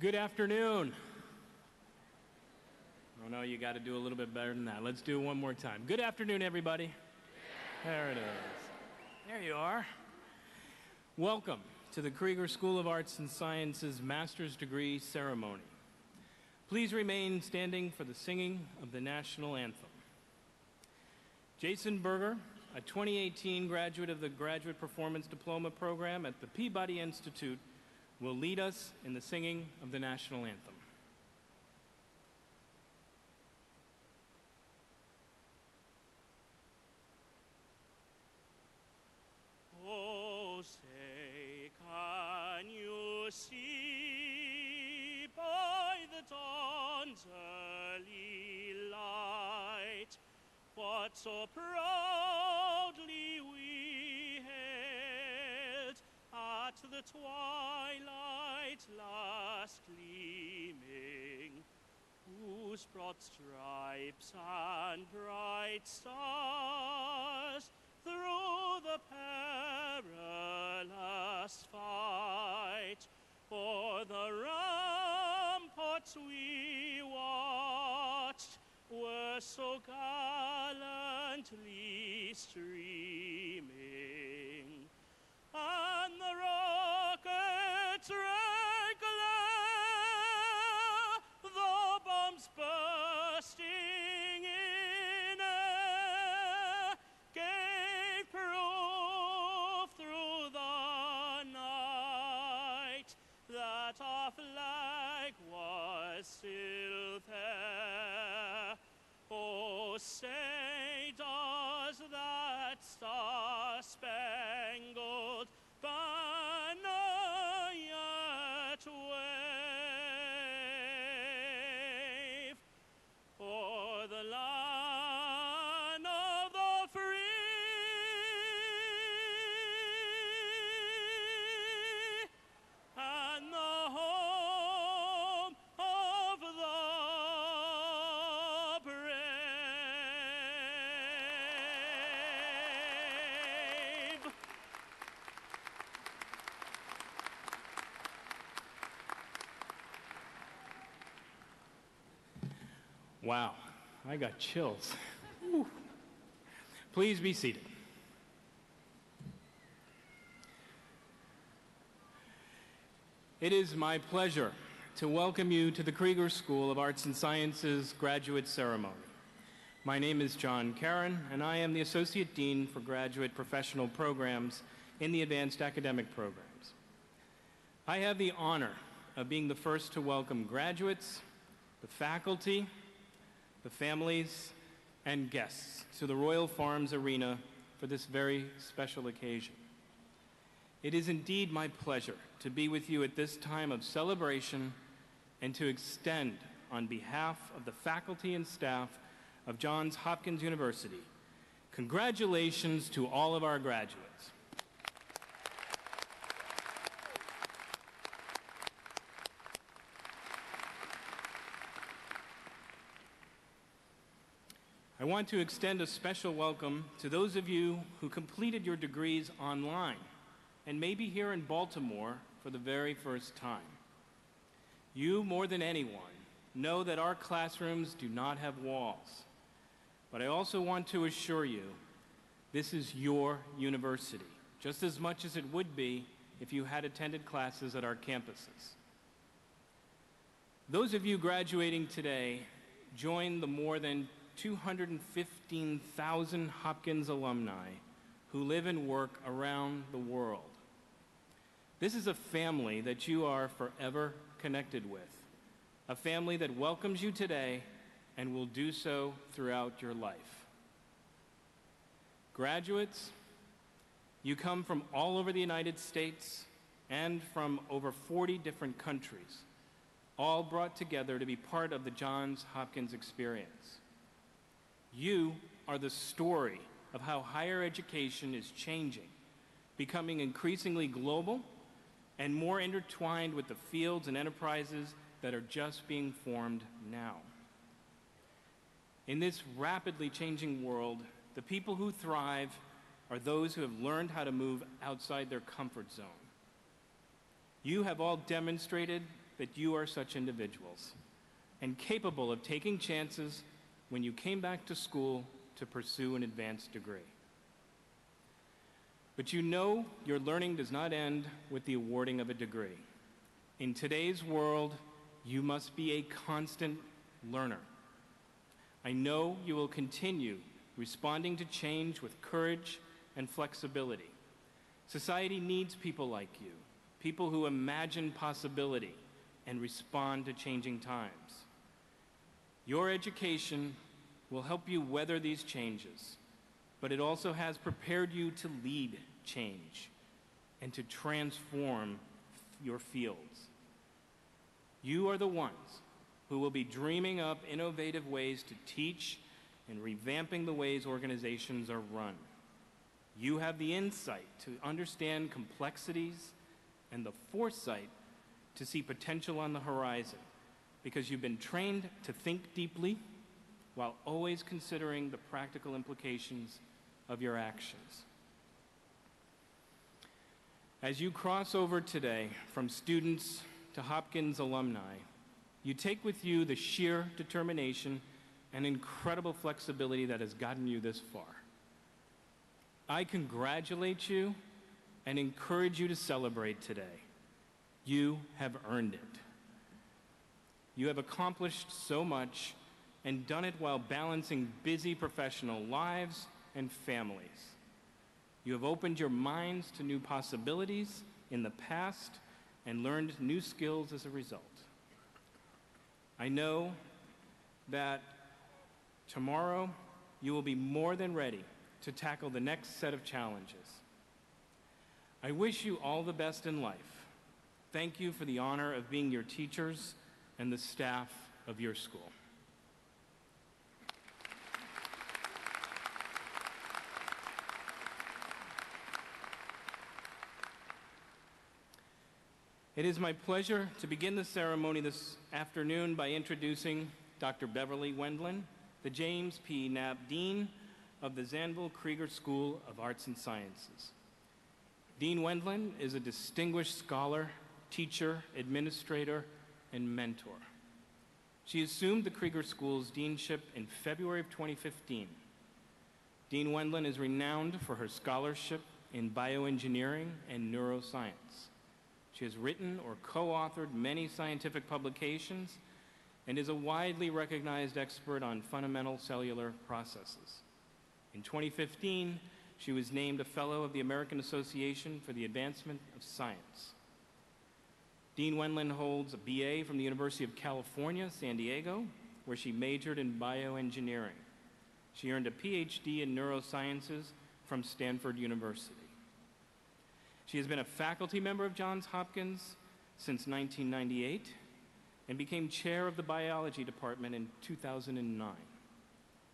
Good afternoon. Oh no, you got to do a little bit better than that. Let's do it one more time. Good afternoon, everybody. There it is. There you are. Welcome to the Krieger School of Arts and Sciences Master's Degree Ceremony. Please remain standing for the singing of the National Anthem. Jason Berger, a 2018 graduate of the Graduate Performance Diploma Program at the Peabody Institute, will lead us in the singing of the National Anthem. Oh, say, can you see by the dawn's early light what so proudly we hailed at the twilight last gleaming, whose broad stripes and bright stars through the perilous fight o'er the ramparts we watched were so gallantly streaming, and the rockets' red glare, the bombs bursting in air, gave proof through the night that our flag was still there. Oh, say, does that star-spangled banner yet wave o'er the land of the free and the home of the brave? Wow, I got chills. Whew. Please be seated. It is my pleasure to welcome you to the Krieger School of Arts and Sciences graduate ceremony. My name is John Caron, and I am the Associate Dean for Graduate Professional Programs in the Advanced Academic Programs. I have the honor of being the first to welcome graduates, the faculty, the families, and guests to the Royal Farms Arena for this very special occasion. It is indeed my pleasure to be with you at this time of celebration and to extend, on behalf of the faculty and staff of Johns Hopkins University, congratulations to all of our graduates. I want to extend a special welcome to those of you who completed your degrees online and may be here in Baltimore for the very first time. You, more than anyone, know that our classrooms do not have walls. But I also want to assure you, this is your university, just as much as it would be if you had attended classes at our campuses. Those of you graduating today join the more than 215,000 Hopkins alumni who live and work around the world. This is a family that you are forever connected with, a family that welcomes you today and will do so throughout your life. Graduates, you come from all over the United States and from over 40 different countries, all brought together to be part of the Johns Hopkins experience. You are the story of how higher education is changing, becoming increasingly global and more intertwined with the fields and enterprises that are just being formed now. In this rapidly changing world, the people who thrive are those who have learned how to move outside their comfort zone. You have all demonstrated that you are such individuals and capable of taking chances when you came back to school to pursue an advanced degree. But you know your learning does not end with the awarding of a degree. In today's world, you must be a constant learner. I know you will continue responding to change with courage and flexibility. Society needs people like you, people who imagine possibility and respond to changing times. Your education will help you weather these changes, but it also has prepared you to lead change and to transform your fields. You are the ones who will be dreaming up innovative ways to teach and revamping the ways organizations are run. You have the insight to understand complexities and the foresight to see potential on the horizon because you've been trained to think deeply while always considering the practical implications of your actions. As you cross over today from students to Hopkins alumni, you take with you the sheer determination and incredible flexibility that has gotten you this far. I congratulate you and encourage you to celebrate today. You have earned it. You have accomplished so much and done it while balancing busy professional lives and families. You have opened your minds to new possibilities in the past and learned new skills as a result. I know that tomorrow you will be more than ready to tackle the next set of challenges. I wish you all the best in life. Thank you for the honor of being your teachers and the staff of your school. It is my pleasure to begin the ceremony this afternoon by introducing Dr. Beverly Wendland, the James P. Knapp Dean of the Zanville Krieger School of Arts and Sciences. Dean Wendland is a distinguished scholar, teacher, administrator, and mentor. She assumed the Krieger School's deanship in February of 2015. Dean Wendland is renowned for her scholarship in bioengineering and neuroscience. She has written or co-authored many scientific publications and is a widely recognized expert on fundamental cellular processes. In 2015, she was named a Fellow of the American Association for the Advancement of Science. Dean Wendland holds a BA from the University of California, San Diego, where she majored in bioengineering. She earned a PhD in neurosciences from Stanford University. She has been a faculty member of Johns Hopkins since 1998 and became chair of the biology department in 2009.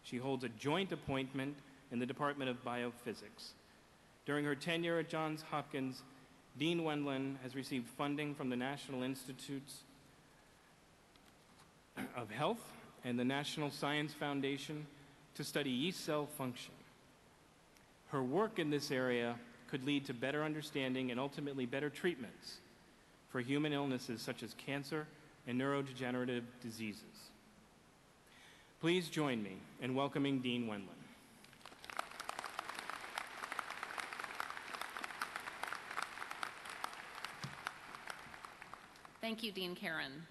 She holds a joint appointment in the Department of Biophysics. During her tenure at Johns Hopkins, Dean Wendland has received funding from the National Institutes of Health and the National Science Foundation to study yeast cell function. Her work in this area could lead to better understanding and ultimately better treatments for human illnesses such as cancer and neurodegenerative diseases. Please join me in welcoming Dean Wendland. Thank you, Dean Karen.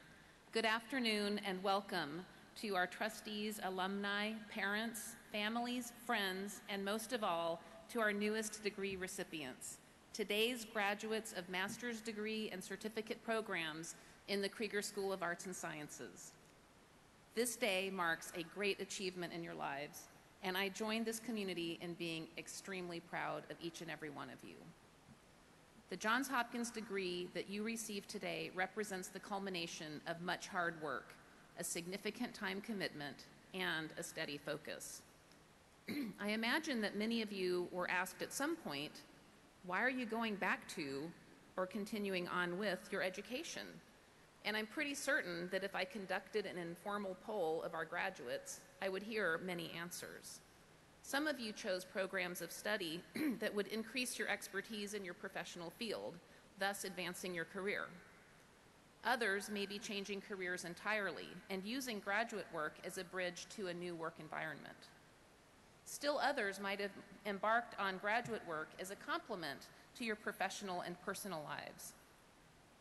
Good afternoon and welcome to our trustees, alumni, parents, families, friends, and most of all, to our newest degree recipients, today's graduates of master's degree and certificate programs in the Krieger School of Arts and Sciences. This day marks a great achievement in your lives, and I join this community in being extremely proud of each and every one of you. The Johns Hopkins degree that you receive today represents the culmination of much hard work, a significant time commitment, and a steady focus. I imagine that many of you were asked at some point, why are you going back to or continuing on with your education? And I'm pretty certain that if I conducted an informal poll of our graduates, I would hear many answers. Some of you chose programs of study that would increase your expertise in your professional field, thus advancing your career. Others may be changing careers entirely and using graduate work as a bridge to a new work environment. Still others might have embarked on graduate work as a complement to your professional and personal lives.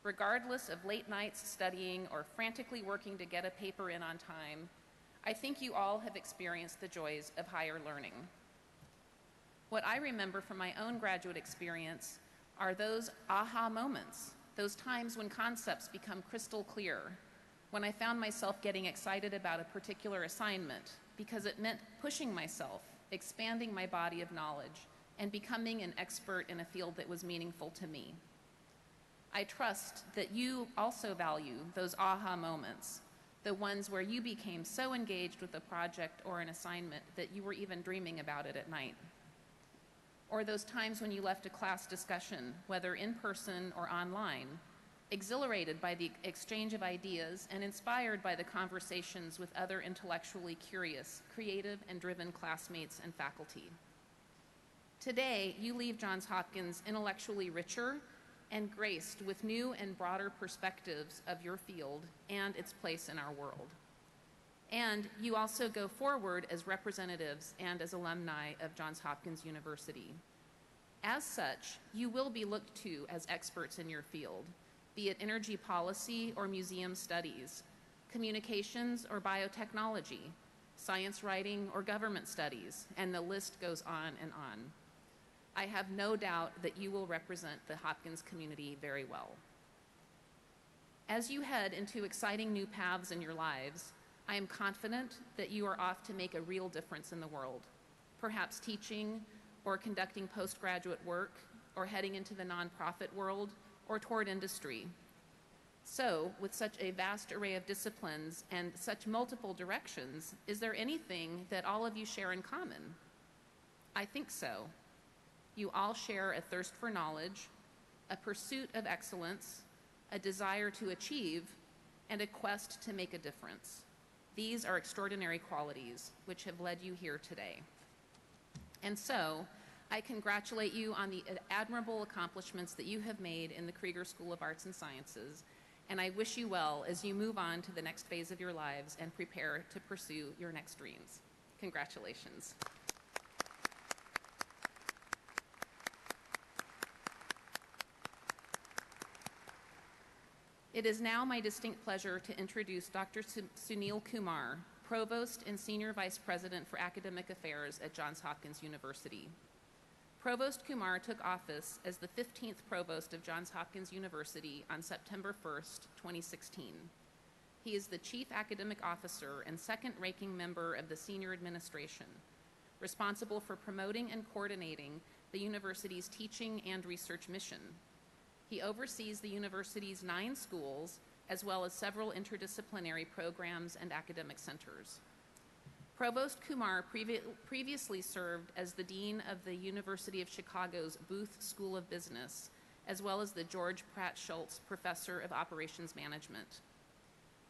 Regardless of late nights studying or frantically working to get a paper in on time, I think you all have experienced the joys of higher learning. What I remember from my own graduate experience are those aha moments, those times when concepts become crystal clear, when I found myself getting excited about a particular assignment because it meant pushing myself, expanding my body of knowledge, and becoming an expert in a field that was meaningful to me. I trust that you also value those aha moments, the ones where you became so engaged with a project or an assignment that you were even dreaming about it at night. Or those times when you left a class discussion, whether in person or online, exhilarated by the exchange of ideas and inspired by the conversations with other intellectually curious, creative, and driven classmates and faculty. Today, you leave Johns Hopkins intellectually richer and graced with new and broader perspectives of your field and its place in our world. And you also go forward as representatives and as alumni of Johns Hopkins University. As such, you will be looked to as experts in your field, be it energy policy or museum studies, communications or biotechnology, science writing or government studies, and the list goes on and on. I have no doubt that you will represent the Hopkins community very well. As you head into exciting new paths in your lives, I am confident that you are off to make a real difference in the world, perhaps teaching or conducting postgraduate work or heading into the nonprofit world or toward industry. So, with such a vast array of disciplines and such multiple directions, is there anything that all of you share in common? I think so. You all share a thirst for knowledge, a pursuit of excellence, a desire to achieve, and a quest to make a difference. These are extraordinary qualities which have led you here today. And so, I congratulate you on the admirable accomplishments that you have made in the Krieger School of Arts and Sciences, and I wish you well as you move on to the next phase of your lives and prepare to pursue your next dreams. Congratulations. It is now my distinct pleasure to introduce Dr. Sunil Kumar, Provost and Senior Vice President for Academic Affairs at Johns Hopkins University. Provost Kumar took office as the 15th Provost of Johns Hopkins University on September 1st, 2016. He is the Chief Academic Officer and second-ranking member of the Senior Administration, responsible for promoting and coordinating the university's teaching and research mission. He oversees the university's 9 schools, as well as several interdisciplinary programs and academic centers. Provost Kumar previously served as the Dean of the University of Chicago's Booth School of Business, as well as the George Pratt Schultz Professor of Operations Management.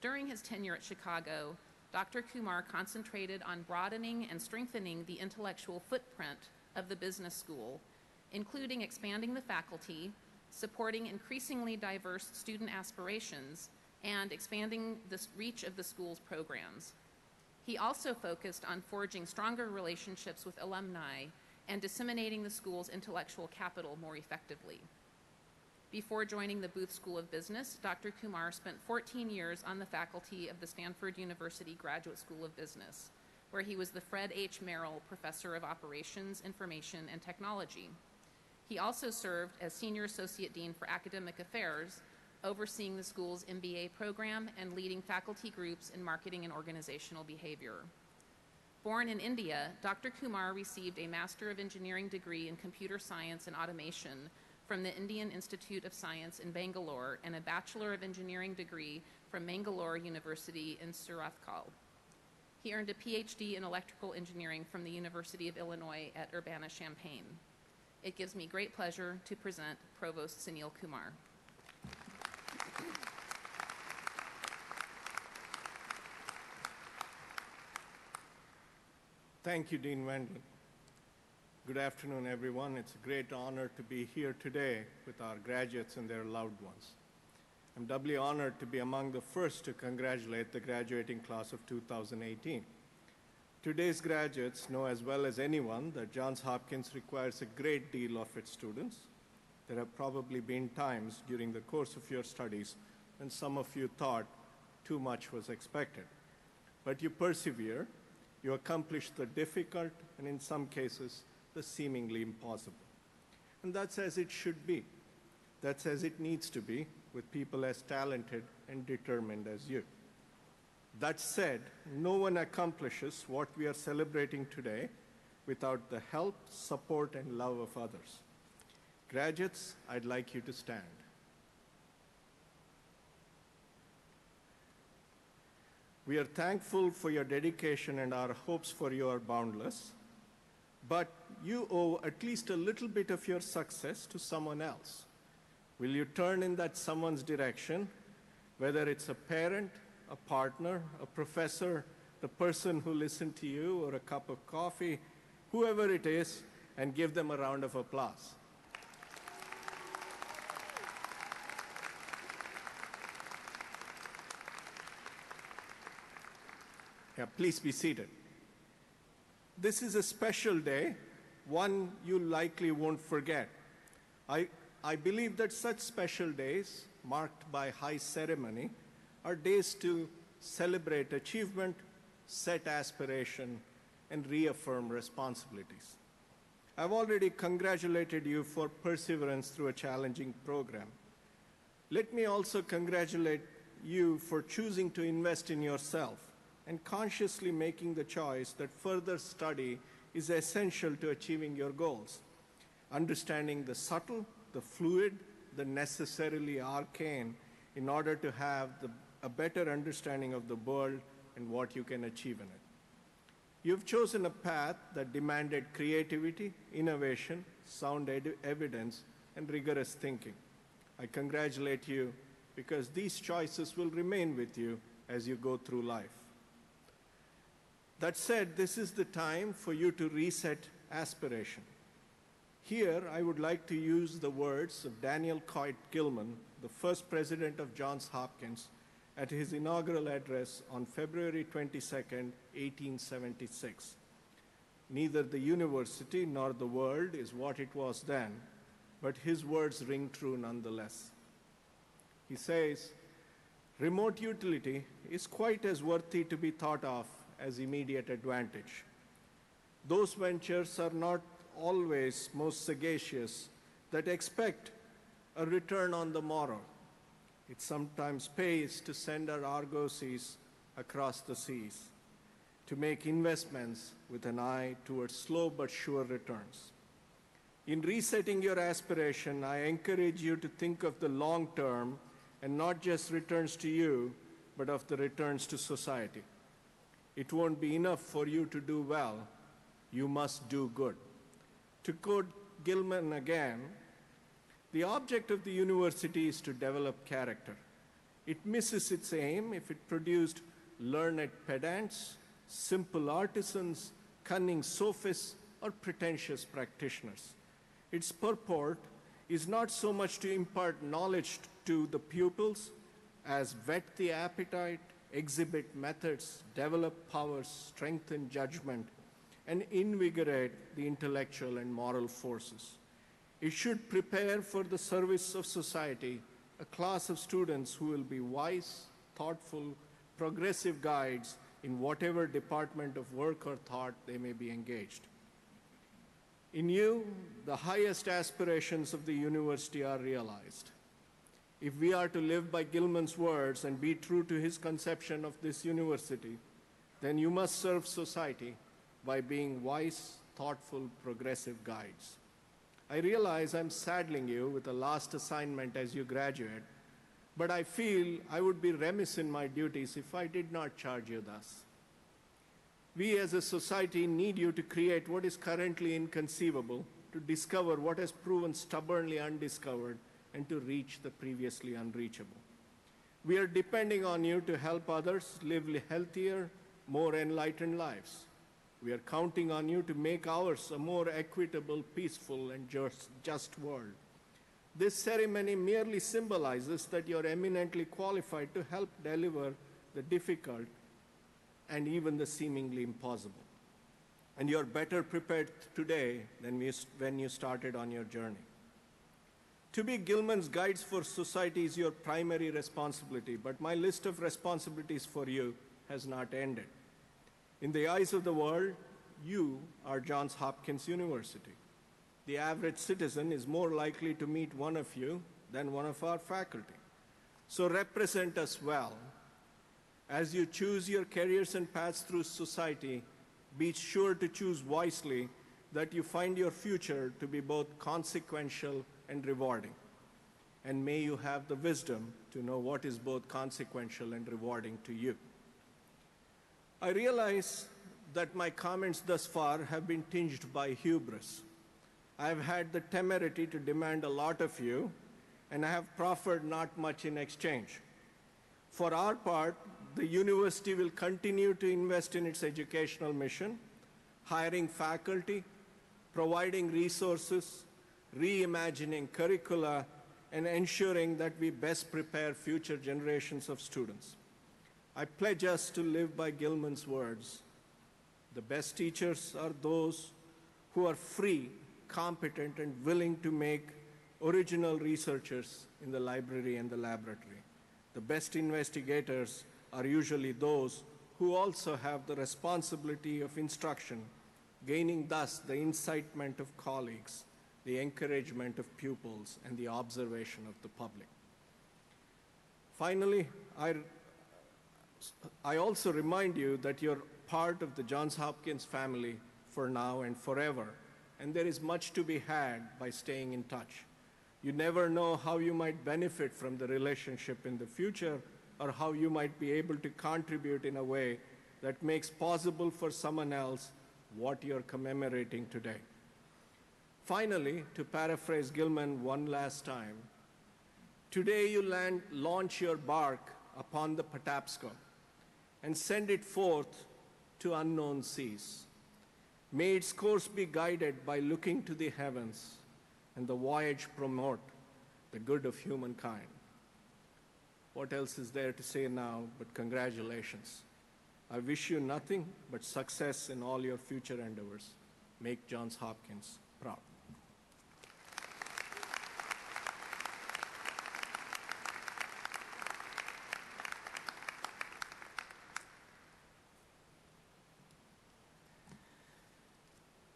During his tenure at Chicago, Dr. Kumar concentrated on broadening and strengthening the intellectual footprint of the business school, including expanding the faculty, supporting increasingly diverse student aspirations, and expanding the reach of the school's programs. He also focused on forging stronger relationships with alumni and disseminating the school's intellectual capital more effectively. Before joining the Booth School of Business, Dr. Kumar spent 14 years on the faculty of the Stanford University Graduate School of Business, where he was the Fred H. Merrill Professor of Operations, Information, and Technology. He also served as Senior Associate Dean for Academic Affairs, overseeing the school's MBA program and leading faculty groups in marketing and organizational behavior. Born in India, Dr. Kumar received a Master of Engineering degree in Computer Science and Automation from the Indian Institute of Science in Bangalore and a Bachelor of Engineering degree from Mangalore University in Surathkal. He earned a PhD in Electrical Engineering from the University of Illinois at Urbana-Champaign. It gives me great pleasure to present Provost Sunil Kumar. Thank you, Dean Wendland. Good afternoon, everyone. It's a great honor to be here today with our graduates and their loved ones. I'm doubly honored to be among the first to congratulate the graduating class of 2018. Today's graduates know as well as anyone that Johns Hopkins requires a great deal of its students. There have probably been times during the course of your studies when some of you thought too much was expected. But you persevere, you accomplish the difficult, and in some cases, the seemingly impossible. And that's as it should be. That's as it needs to be, with people as talented and determined as you. That said, no one accomplishes what we are celebrating today without the help, support, and love of others. Graduates, I'd like you to stand. We are thankful for your dedication, and our hopes for you are boundless. But you owe at least a little bit of your success to someone else. Will you turn in that someone's direction, whether it's a parent, a partner, a professor, the person who listened to you, or a cup of coffee, whoever it is, and give them a round of applause? Yeah, please be seated. This is a special day, one you likely won't forget. I believe that such special days, marked by high ceremony, are days to celebrate achievement, set aspiration, and reaffirm responsibilities. I've already congratulated you for perseverance through a challenging program. Let me also congratulate you for choosing to invest in yourself and consciously making the choice that further study is essential to achieving your goals. Understanding the subtle, the fluid, the necessarily arcane in order to have a better understanding of the world and what you can achieve in it. You've chosen a path that demanded creativity, innovation, sound evidence, and rigorous thinking. I congratulate you because these choices will remain with you as you go through life. That said, this is the time for you to reset aspiration. Here, I would like to use the words of Daniel Coit Gilman, the first president of Johns Hopkins, at his inaugural address on February 22, 1876. Neither the university nor the world is what it was then, but his words ring true nonetheless. He says, "Remote utility is quite as worthy to be thought of as immediate advantage. Those ventures are not always most sagacious that expect a return on the morrow. It sometimes pays to send our argosies across the seas, to make investments with an eye towards slow but sure returns. In resetting your aspiration, I encourage you to think of the long term and not just returns to you, but of the returns to society. It won't be enough for you to do well. You must do good." To quote Gilman again, "The object of the university is to develop character. It misses its aim if it produced learned pedants, simple artisans, cunning sophists, or pretentious practitioners. Its purport is not so much to impart knowledge to the pupils as whet the appetite, exhibit methods, develop powers, strengthen judgment, and invigorate the intellectual and moral forces. It should prepare for the service of society a class of students who will be wise, thoughtful, progressive guides in whatever department of work or thought they may be engaged. In you, the highest aspirations of the university are realized. If we are to live by Gilman's words and be true to his conception of this university, then you must serve society by being wise, thoughtful, progressive guides. I realize I'm saddling you with a last assignment as you graduate, but I feel I would be remiss in my duties if I did not charge you thus. We as a society need you to create what is currently inconceivable, to discover what has proven stubbornly undiscovered, and to reach the previously unreachable. We are depending on you to help others live healthier, more enlightened lives. We are counting on you to make ours a more equitable, peaceful, and just world. This ceremony merely symbolizes that you're eminently qualified to help deliver the difficult and even the seemingly impossible. And you're better prepared today than when you started on your journey. To be Gilman's Guides for Society is your primary responsibility, but my list of responsibilities for you has not ended. In the eyes of the world, you are Johns Hopkins University. The average citizen is more likely to meet one of you than one of our faculty. So represent us well. As you choose your careers and paths through society, be sure to choose wisely that you find your future to be both consequential and rewarding. And may you have the wisdom to know what is both consequential and rewarding to you. I realize that my comments thus far have been tinged by hubris. I have had the temerity to demand a lot of you, and I have proffered not much in exchange. For our part, the university will continue to invest in its educational mission, hiring faculty, providing resources, reimagining curricula, and ensuring that we best prepare future generations of students. I pledge us to live by Gilman's words. The best teachers are those who are free, competent, and willing to make original researchers in the library and the laboratory. The best investigators are usually those who also have the responsibility of instruction, gaining thus the incitement of colleagues, the encouragement of pupils, and the observation of the public. Finally, I also remind you that you're part of the Johns Hopkins family for now and forever, and there is much to be had by staying in touch. You never know how you might benefit from the relationship in the future, or how you might be able to contribute in a way that makes possible for someone else what you're commemorating today. Finally, to paraphrase Gilman one last time, today you launch your bark upon the Patapsco and send it forth to unknown seas. May its course be guided by looking to the heavens, and the voyage promote the good of humankind. What else is there to say now but congratulations? I wish you nothing but success in all your future endeavors. Make Johns Hopkins proud.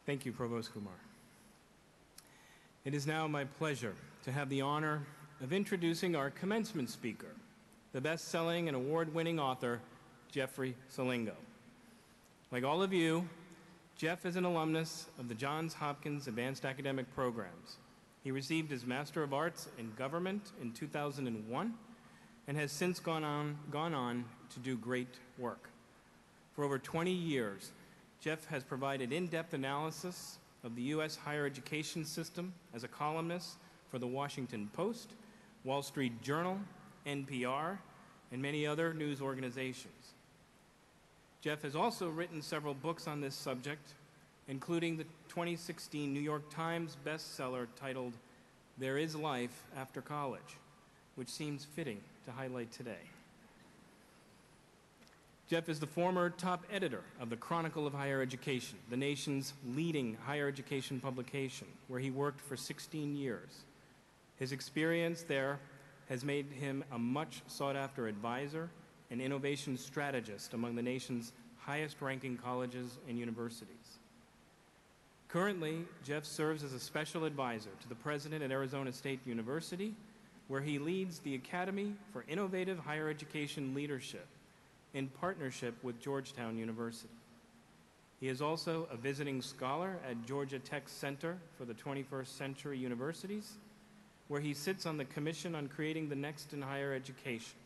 Thank you, Provost Kumar. It is now my pleasure to have the honor of introducing our commencement speaker, the best-selling and award-winning author, Jeffrey Salenko. Like all of you, Jeff is an alumnus of the Johns Hopkins Advanced Academic Programs. He received his Master of Arts in Government in 2001 and has since gone on to do great work. For over 20 years, Jeff has provided in-depth analysis of the U.S. higher education system as a columnist for the Washington Post, Wall Street Journal, NPR, and many other news organizations. Jeff has also written several books on this subject, including the 2016 New York Times bestseller titled There Is Life After College, which seems fitting to highlight today. Jeff is the former top editor of the Chronicle of Higher Education, the nation's leading higher education publication, where he worked for 16 years. His experience there has made him a much sought-after advisor and innovation strategist among the nation's highest-ranking colleges and universities. Currently, Jeff serves as a special advisor to the president at Arizona State University, where he leads the Academy for Innovative Higher Education Leadership in partnership with Georgetown University. He is also a visiting scholar at Georgia Tech's Center for the 21st Century Universities, where he sits on the Commission on Creating the Next in Higher Education.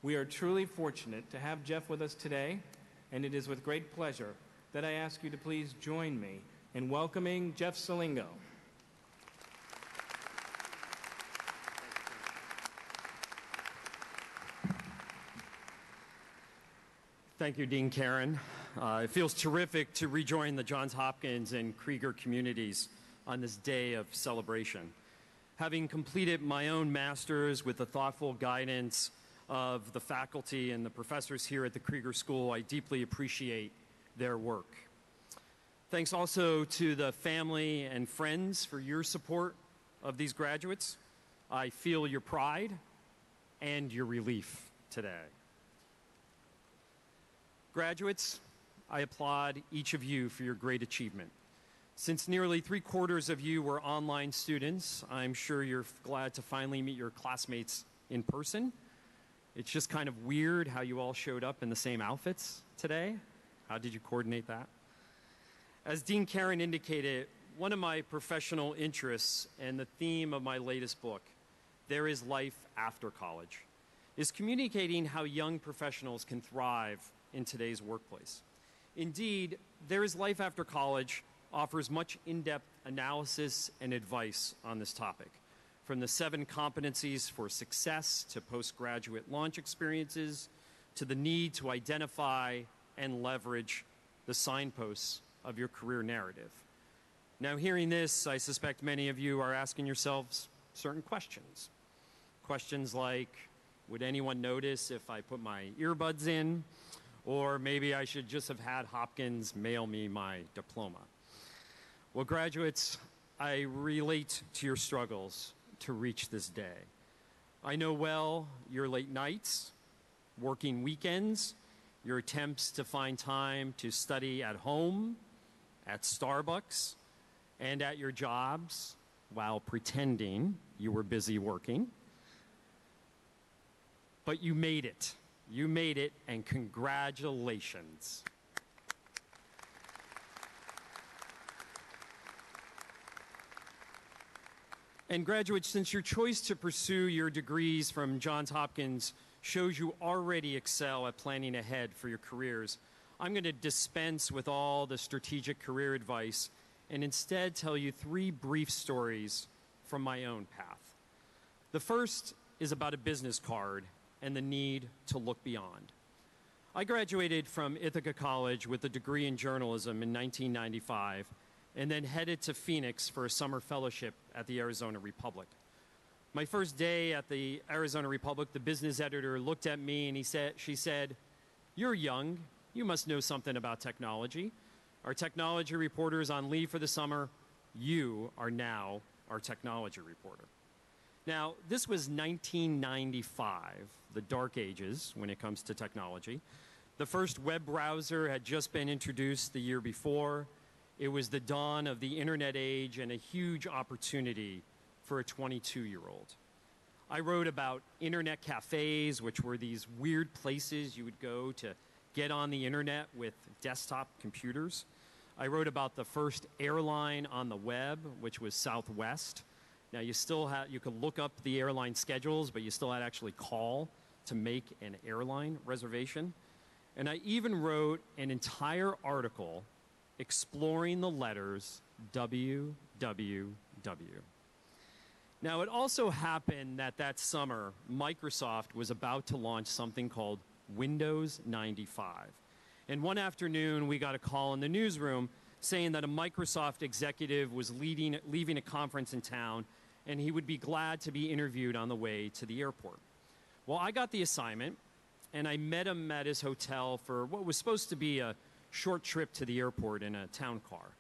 We are truly fortunate to have Jeff with us today, and it is with great pleasure that I ask you to please join me in welcoming Jeff Salenko. Thank you, Dean Karen. It feels terrific to rejoin the Johns Hopkins and Krieger communities on this day of celebration. Having completed my own master's with the thoughtful guidance of the faculty and the professors here at the Krieger School, I deeply appreciate their work. Thanks also to the family and friends for your support of these graduates. I feel your pride and your relief today. Graduates, I applaud each of you for your great achievement. Since nearly 3/4 of you were online students, I'm sure you're glad to finally meet your classmates in person. It's just kind of weird how you all showed up in the same outfits today. How did you coordinate that? As Dean Karen indicated, one of my professional interests and the theme of my latest book, There is Life After College, is communicating how young professionals can thrive in today's workplace. Indeed, There is Life After College offers much in-depth analysis and advice on this topic, from the 7 competencies for success to postgraduate launch experiences, to the need to identify and leverage the signposts of your career narrative. Now, hearing this, I suspect many of you are asking yourselves certain questions. Questions like, would anyone notice if I put my earbuds in? Or maybe I should just have had Hopkins mail me my diploma. Well, graduates, I relate to your struggles to reach this day. I know well your late nights, working weekends, your attempts to find time to study at home, at Starbucks, and at your jobs while pretending you were busy working. But you made it. You made it, and congratulations. And graduates, since your choice to pursue your degrees from Johns Hopkins shows you already excel at planning ahead for your careers, I'm going to dispense with all the strategic career advice and instead tell you 3 brief stories from my own path. The first is about a business card and the need to look beyond. I graduated from Ithaca College with a degree in journalism in 1995 and then headed to Phoenix for a summer fellowship at the Arizona Republic. My first day at the Arizona Republic, the business editor looked at me and she said, "You're young, you must know something about technology. Our technology reporter is on leave for the summer. You are now our technology reporter." Now, this was 1995, the dark ages when it comes to technology. The first web browser had just been introduced the year before. It was the dawn of the internet age and a huge opportunity for a 22-year-old. I wrote about internet cafes, which were these weird places you would go to get on the internet with desktop computers. I wrote about the first airline on the web, which was Southwest. Now, you could look up the airline schedules, but you still had to actually call to make an airline reservation. And I even wrote an entire article exploring the letters WWW. Now, it also happened that summer, Microsoft was about to launch something called Windows 95. And one afternoon, we got a call in the newsroom saying that a Microsoft executive was leaving a conference in town, and he would be glad to be interviewed on the way to the airport. Well, I got the assignment, and I met him at his hotel for what was supposed to be a short trip to the airport in a town car.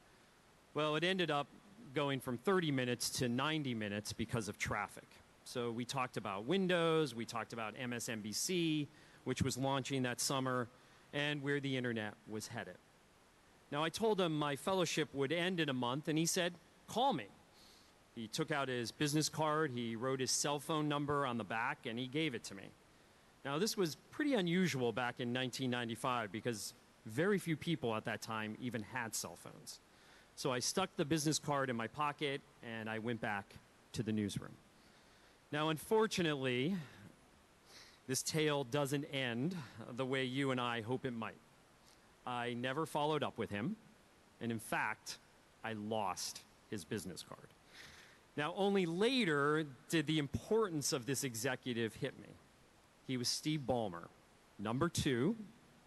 Well, it ended up going from 30 minutes to 90 minutes because of traffic. So we talked about Windows, we talked about MSNBC, which was launching that summer, and where the internet was headed. Now, I told him my fellowship would end in a month, and he said, "Call me." He took out his business card, he wrote his cell phone number on the back, and he gave it to me. Now, this was pretty unusual back in 1995 because very few people at that time even had cell phones. So I stuck the business card in my pocket, and I went back to the newsroom. Now, unfortunately, this tale doesn't end the way you and I hope it might. I never followed up with him, and in fact, I lost his business card. Now, only later did the importance of this executive hit me. He was Steve Ballmer, number 2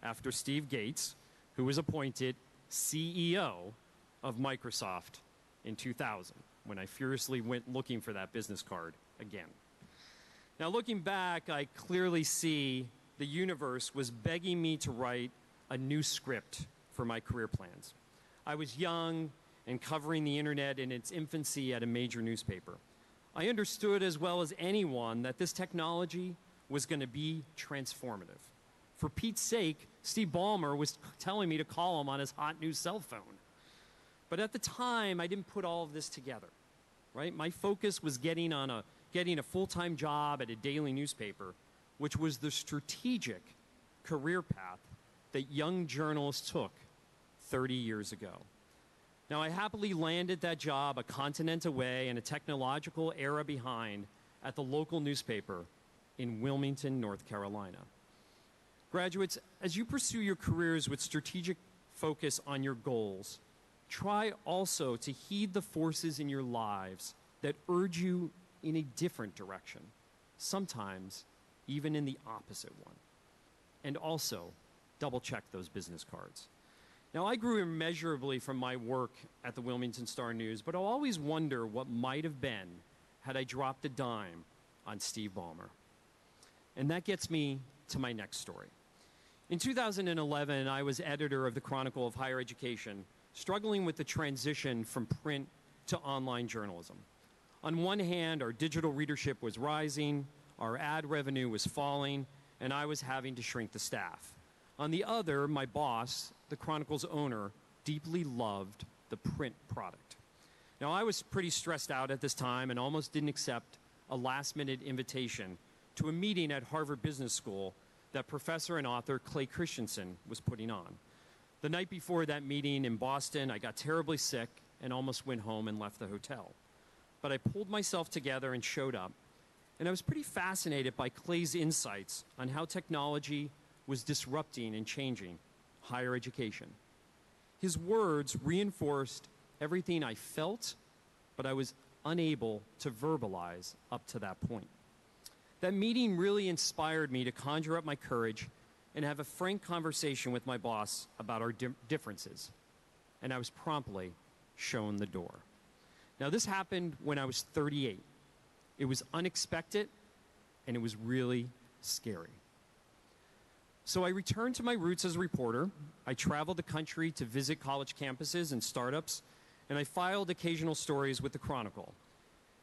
after Steve Gates, who was appointed CEO of Microsoft in 2000. when I furiously went looking for that business card again. Now, looking back, I clearly see the universe was begging me to write a new script for my career plans. I was young and covering the internet in its infancy at a major newspaper. I understood as well as anyone that this technology was going to be transformative. For Pete's sake, Steve Ballmer was telling me to call him on his hot new cell phone. But at the time, I didn't put all of this together, right? My focus was getting a full-time job at a daily newspaper, which was the strategic career path that young journalists took 30 years ago. Now, I happily landed that job a continent away and a technological era behind at the local newspaper in Wilmington, North Carolina. Graduates, as you pursue your careers with strategic focus on your goals, try also to heed the forces in your lives that urge you in a different direction, sometimes even in the opposite one. And also, double-check those business cards. Now, I grew immeasurably from my work at the Wilmington Star-News, but I'll always wonder what might have been had I dropped a dime on Steve Ballmer. And that gets me to my next story. In 2011, I was editor of the Chronicle of Higher Education, struggling with the transition from print to online journalism. On one hand, our digital readership was rising, our ad revenue was falling, and I was having to shrink the staff. On the other, my boss, the Chronicle's owner, deeply loved the print product. Now, I was pretty stressed out at this time and almost didn't accept a last-minute invitation to a meeting at Harvard Business School that professor and author Clay Christensen was putting on. The night before that meeting in Boston, I got terribly sick and almost went home and left the hotel. But I pulled myself together and showed up, and I was pretty fascinated by Clay's insights on how technology was disrupting and changing higher education. His words reinforced everything I felt, but I was unable to verbalize up to that point. That meeting really inspired me to conjure up my courage and have a frank conversation with my boss about our differences. And I was promptly shown the door. Now, this happened when I was 38. It was unexpected, and it was really scary. So I returned to my roots as a reporter. I traveled the country to visit college campuses and startups, and I filed occasional stories with the Chronicle.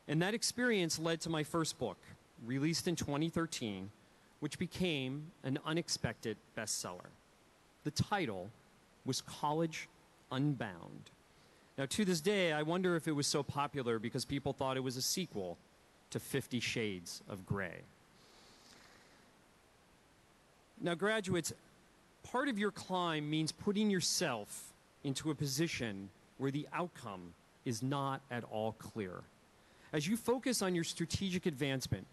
And that experience led to my first book, released in 2013, which became an unexpected bestseller. The title was College Unbound. Now, to this day, I wonder if it was so popular because people thought it was a sequel to 50 Shades of Grey. Now, graduates, part of your climb means putting yourself into a position where the outcome is not at all clear. As you focus on your strategic advancement,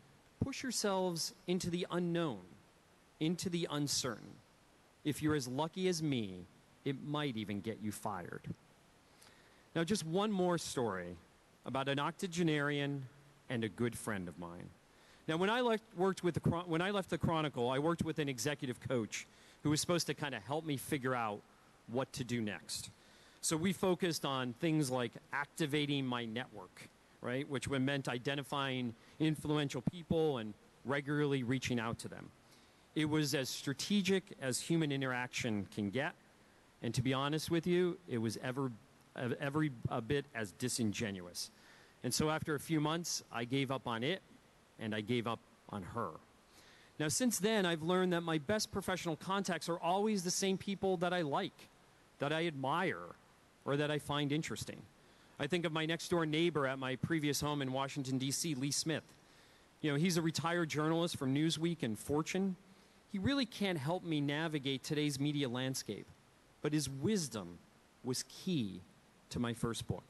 push yourselves into the unknown, into the uncertain. If you're as lucky as me, it might even get you fired. Now, just one more story about an octogenarian and a good friend of mine. Now, when I left the Chronicle, I worked with an executive coach who was supposed to kind of help me figure out what to do next. So we focused on things like activating my network, right, which meant identifying influential people and regularly reaching out to them. It was as strategic as human interaction can get, and to be honest with you, it was every bit as disingenuous. And so after a few months, I gave up on it, and I gave up on her. Now, since then, I've learned that my best professional contacts are always the same people that I like, that I admire, or that I find interesting. I think of my next-door neighbor at my previous home in Washington, D.C., Lee Smith. You know, he's a retired journalist from Newsweek and Fortune. He really can't help me navigate today's media landscape, but his wisdom was key to my first book.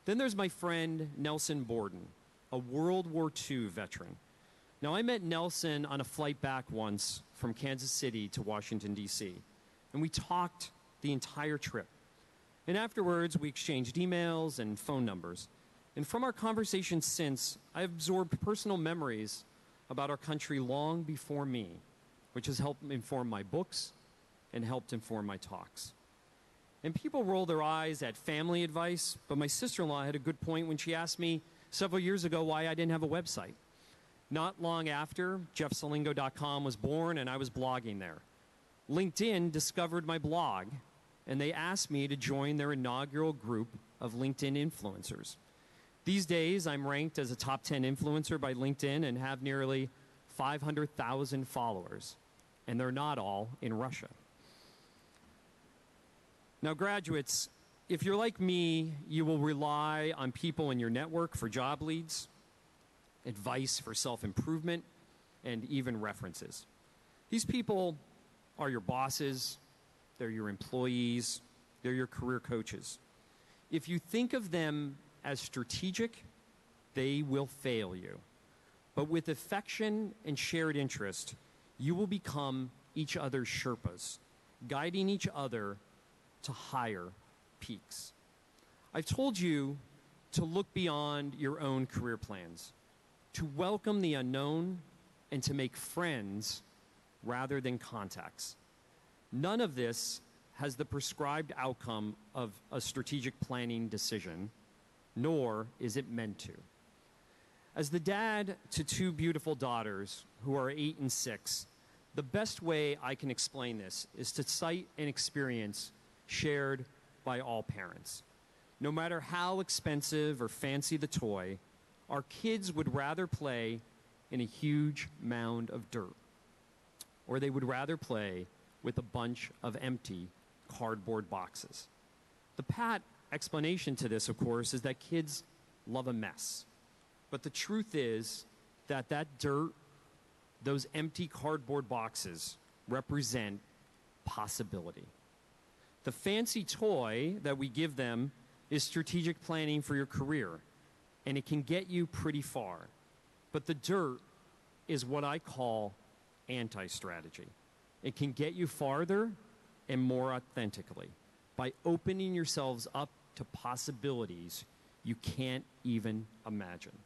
Then there's my friend Nelson Borden, a World War II veteran. Now, I met Nelson on a flight back once from Kansas City to Washington, D.C., and we talked the entire trip. And afterwards, we exchanged emails and phone numbers. And from our conversations since, I've absorbed personal memories about our country long before me, which has helped inform my books and helped inform my talks. And people roll their eyes at family advice, but my sister-in-law had a good point when she asked me several years ago why I didn't have a website. Not long after, jeffsalenko.com was born and I was blogging there. LinkedIn discovered my blog, and they asked me to join their inaugural group of LinkedIn influencers. These days, I'm ranked as a top 10 influencer by LinkedIn and have nearly 500,000 followers, and they're not all in Russia. Now, graduates, if you're like me, you will rely on people in your network for job leads, advice for self-improvement, and even references. These people are your bosses, they're your employees, they're your career coaches. If you think of them as strategic, they will fail you. But with affection and shared interest, you will become each other's Sherpas, guiding each other to higher peaks. I've told you to look beyond your own career plans, to welcome the unknown, and to make friends rather than contacts. None of this has the prescribed outcome of a strategic planning decision, nor is it meant to. As the dad to two beautiful daughters who are 8 and 6, the best way I can explain this is to cite an experience shared by all parents. No matter how expensive or fancy the toy, our kids would rather play in a huge mound of dirt, or they would rather play with a bunch of empty cardboard boxes. The pat explanation to this, of course, is that kids love a mess. But the truth is that that dirt, those empty cardboard boxes, represent possibility. The fancy toy that we give them is strategic planning for your career, and it can get you pretty far. But the dirt is what I call anti-strategy. It can get you farther and more authentically by opening yourselves up to possibilities you can't even imagine.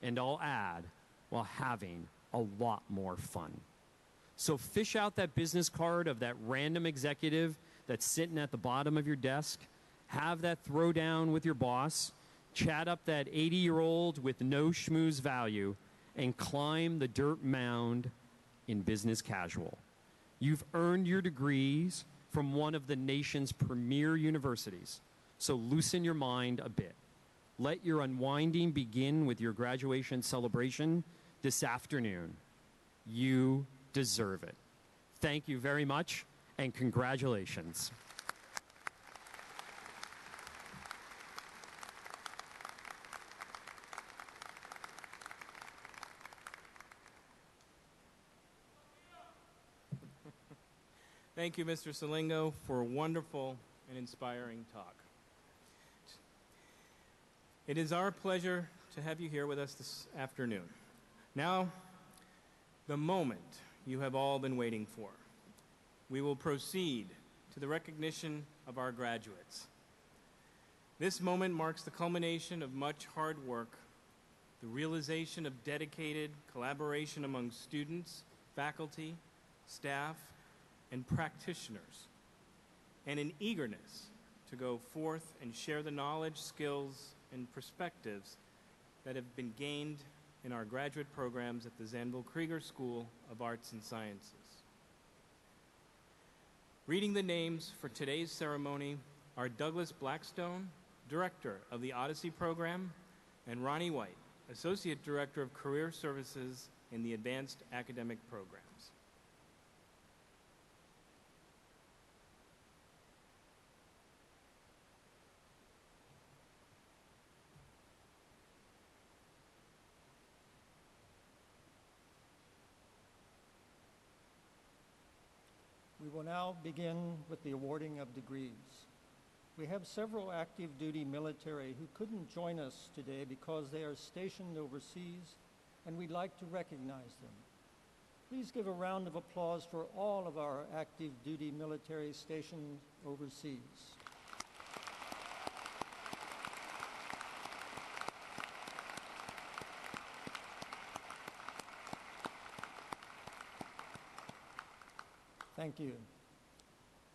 And I'll add, while having a lot more fun. So fish out that business card of that random executive that's sitting at the bottom of your desk, have that throwdown with your boss, chat up that 80-year-old with no schmooze value, and climb the dirt mound in business casual. You've earned your degrees from one of the nation's premier universities, so loosen your mind a bit. Let your unwinding begin with your graduation celebration this afternoon. You deserve it. Thank you very much, and congratulations. Thank you, Mr. Salenko, for a wonderful and inspiring talk. It is our pleasure to have you here with us this afternoon. Now, the moment you have all been waiting for. We will proceed to the recognition of our graduates. This moment marks the culmination of much hard work, the realization of dedicated collaboration among students, faculty, staff, and practitioners, and an eagerness to go forth and share the knowledge, skills, and perspectives that have been gained in our graduate programs at the Krieger School of Arts and Sciences. Reading the names for today's ceremony are Douglas Blackstone, Director of the Odyssey Program, and Ronnie White, Associate Director of Career Services in the Advanced Academic Programs. We will now begin with the awarding of degrees. We have several active duty military who couldn't join us today because they are stationed overseas, and we'd like to recognize them. Please give a round of applause for all of our active duty military stationed overseas. Thank you.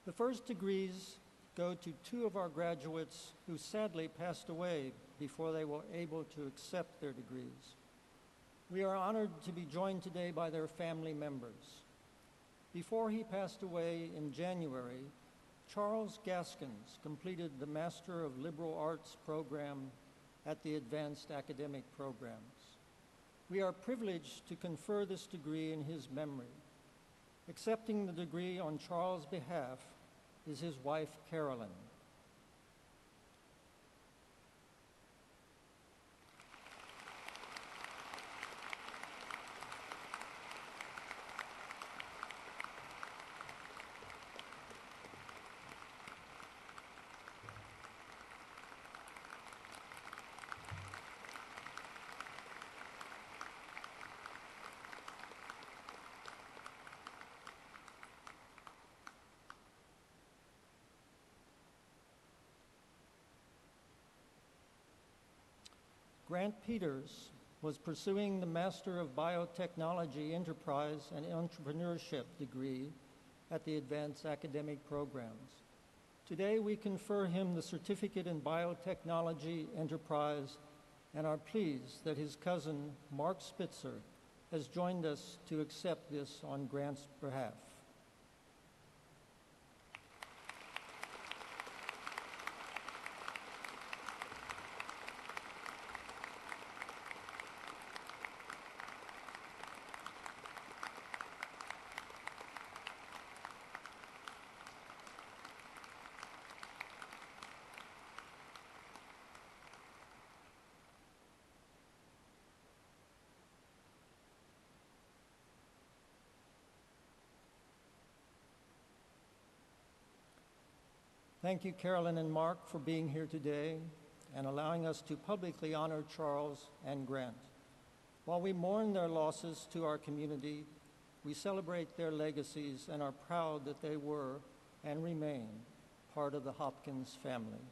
The first degrees go to two of our graduates who sadly passed away before they were able to accept their degrees. We are honored to be joined today by their family members. Before he passed away in January, Charles Gaskins completed the Master of Liberal Arts program at the Advanced Academic Programs. We are privileged to confer this degree in his memory. Accepting the degree on Charles' behalf is his wife, Carolyn. Grant Peters was pursuing the Master of Biotechnology Enterprise and Entrepreneurship degree at the Advanced Academic Programs. Today, we confer him the Certificate in Biotechnology Enterprise and are pleased that his cousin, Mark Spitzer, has joined us to accept this on Grant's behalf. Thank you, Carolyn and Mark, for being here today and allowing us to publicly honor Charles and Grant. While we mourn their losses to our community, we celebrate their legacies and are proud that they were and remain part of the Hopkins family.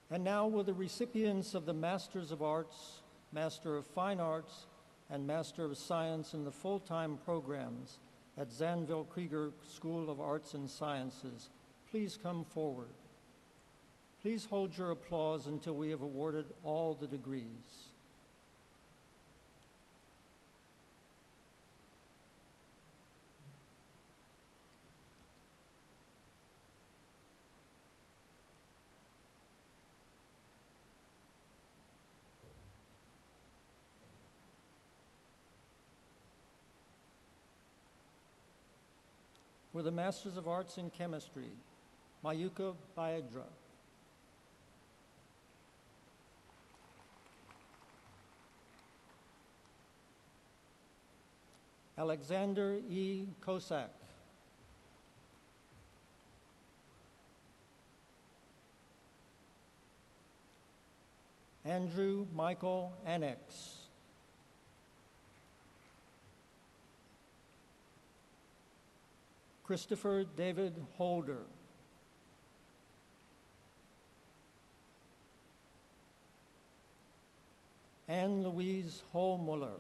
And now will the recipients of the Masters of Arts, Master of Fine Arts, and Master of Science in the full-time programs at Zanville Krieger School of Arts and Sciences, please come forward. Please hold your applause until we have awarded all the degrees. For the Masters of Arts in Chemistry, Mayuka Baedra. Alexander E. Kosak. Andrew Michael Annex. Christopher David Holder. Anne Louise Holmuller.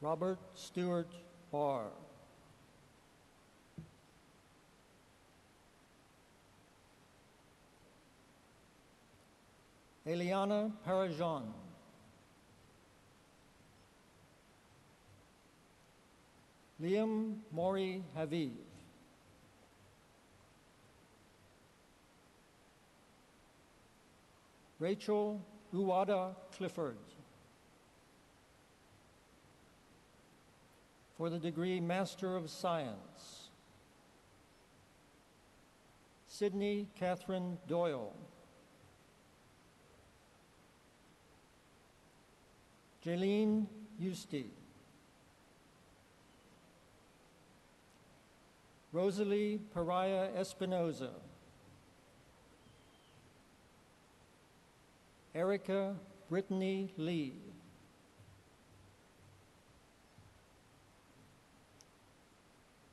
Robert Stewart Barr. Eliana Parajan. Liam Mori Haviv. Rachel Uwada Clifford. For the degree Master of Science, Sydney Catherine Doyle. Jaylene Euste. Rosalie Pariah Espinoza. Erica Brittany Lee.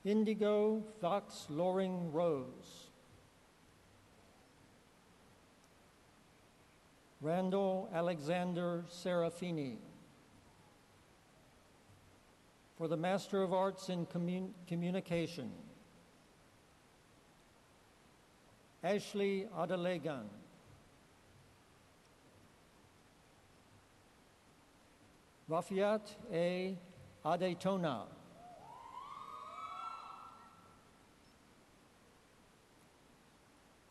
Indigo Vox Loring Rose. Randall Alexander Serafini. For the Master of Arts in Communication, Ashley Adelegan. Rafiat A. Adetona.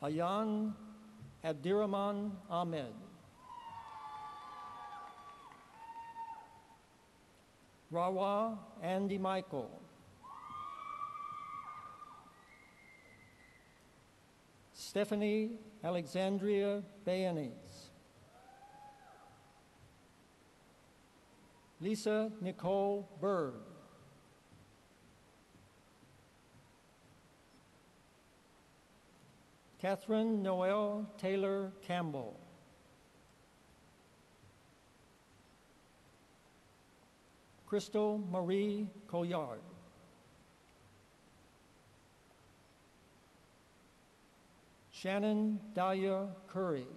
Ayan Abdirahman Ahmed. Rawa Andy Michael. Stephanie Alexandria Bayanes. Lisa Nicole Bird. Catherine Noel Taylor Campbell. Crystal Marie Collard. Shannon Dahlia Curry.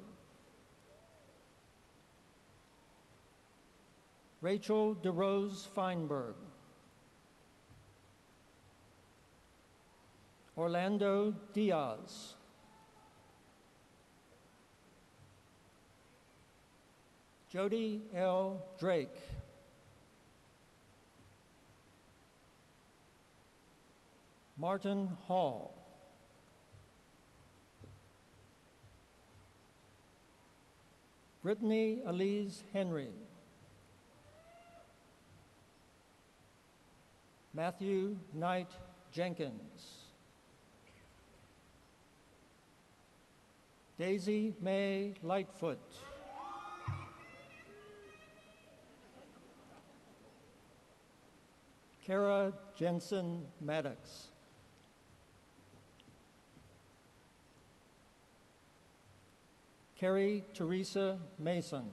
Rachel DeRose Feinberg. Orlando Diaz. Jody L. Drake. Martin Hall. Brittany Elise Henry. Matthew Knight Jenkins. Daisy Mae Lightfoot. Kara Jensen Maddox. Carrie Teresa Mason.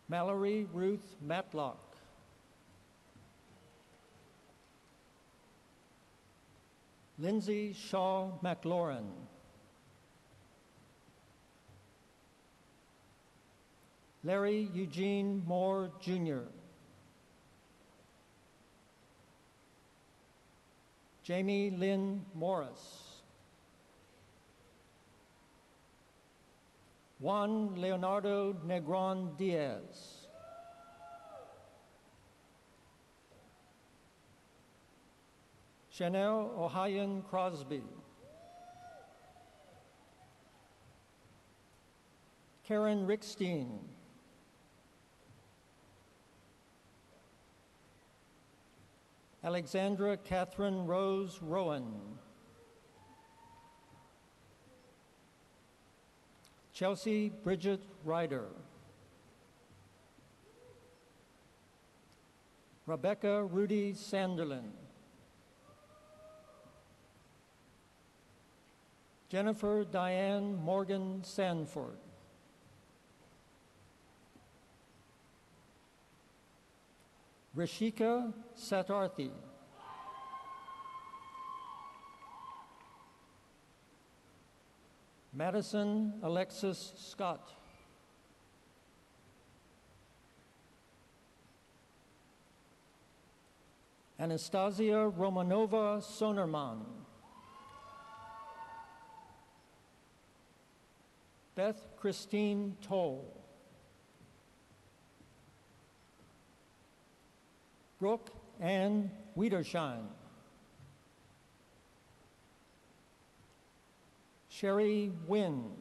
Mallory Ruth Matlock. Lindsay Shaw McLaurin. Larry Eugene Moore, Jr. Jamie Lynn Morris. Juan Leonardo Negron Diaz. Chanel Ohayon Crosby. Karen Rickstein. Alexandra Catherine Rose Rowan. Chelsea Bridget Ryder. Rebecca Rudy Sanderlin. Jennifer Diane Morgan Sanford. Rishika Satarthi. Madison Alexis Scott. Anastasia Romanova Sonerman. Beth Christine Toll. Brooke Ann Wiederschein. Sherry Wynn.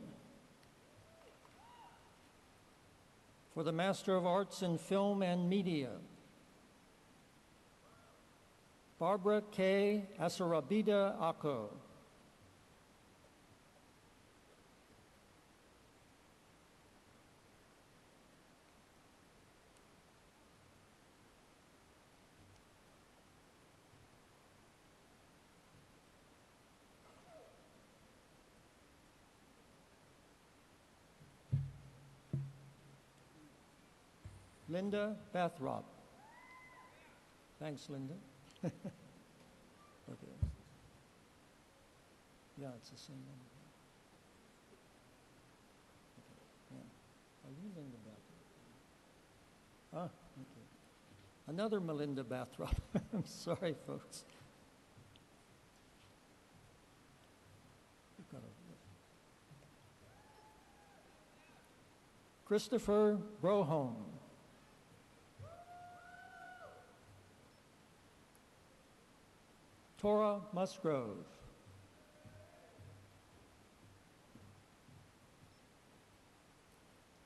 For the Master of Arts in Film and Media, Barbara K. Asarabida Ako. Linda Bathrop. Thanks, Linda. Okay. Yeah, it's the same one. Okay. Yeah. Are you Linda Bathrop? Okay. Another Melinda Bathrop. I'm sorry, folks. We've got a- Christopher Broholm. Tora Musgrove.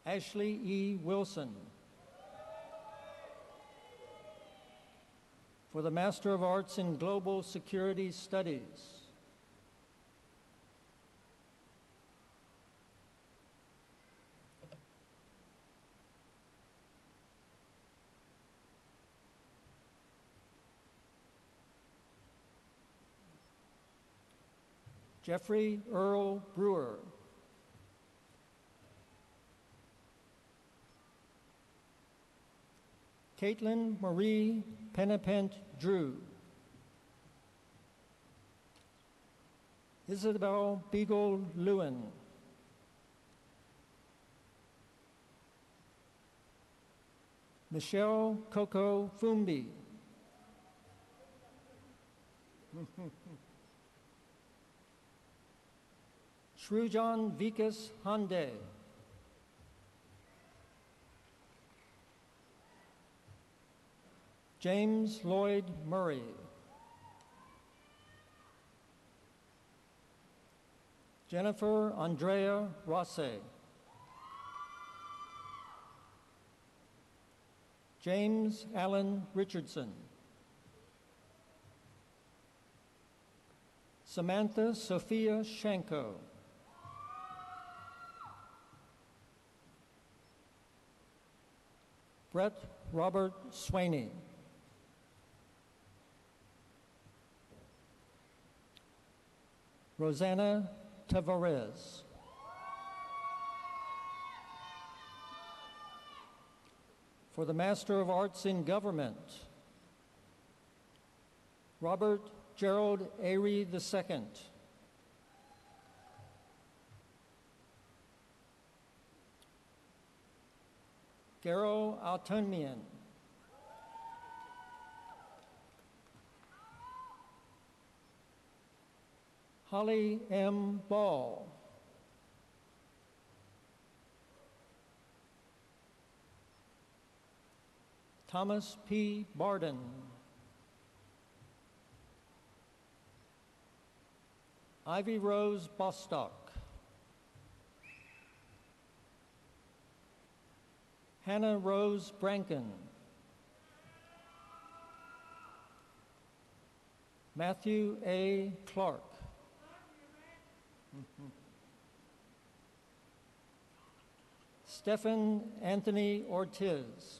Ashley E. Wilson. For the Master of Arts in Global Security Studies. Jeffrey Earl Brewer. Caitlin Marie Penapent Drew. Isabel Beagle Lewin. Michelle Coco Fumbi. Shrujan Vikas Hande. James Lloyd Murray. Jennifer Andrea Rosse. James Allen Richardson. Samantha Sophia Shanko. Brett Robert Swaney. Rosanna Tavares. For the Master of Arts in Government, Robert Gerald Airy II. Garo Altunmian. Holly M. Ball. Thomas P. Barden. Ivy Rose Bostock. Hannah Rose Branken. Matthew A. Clark. Stephen Anthony Ortiz.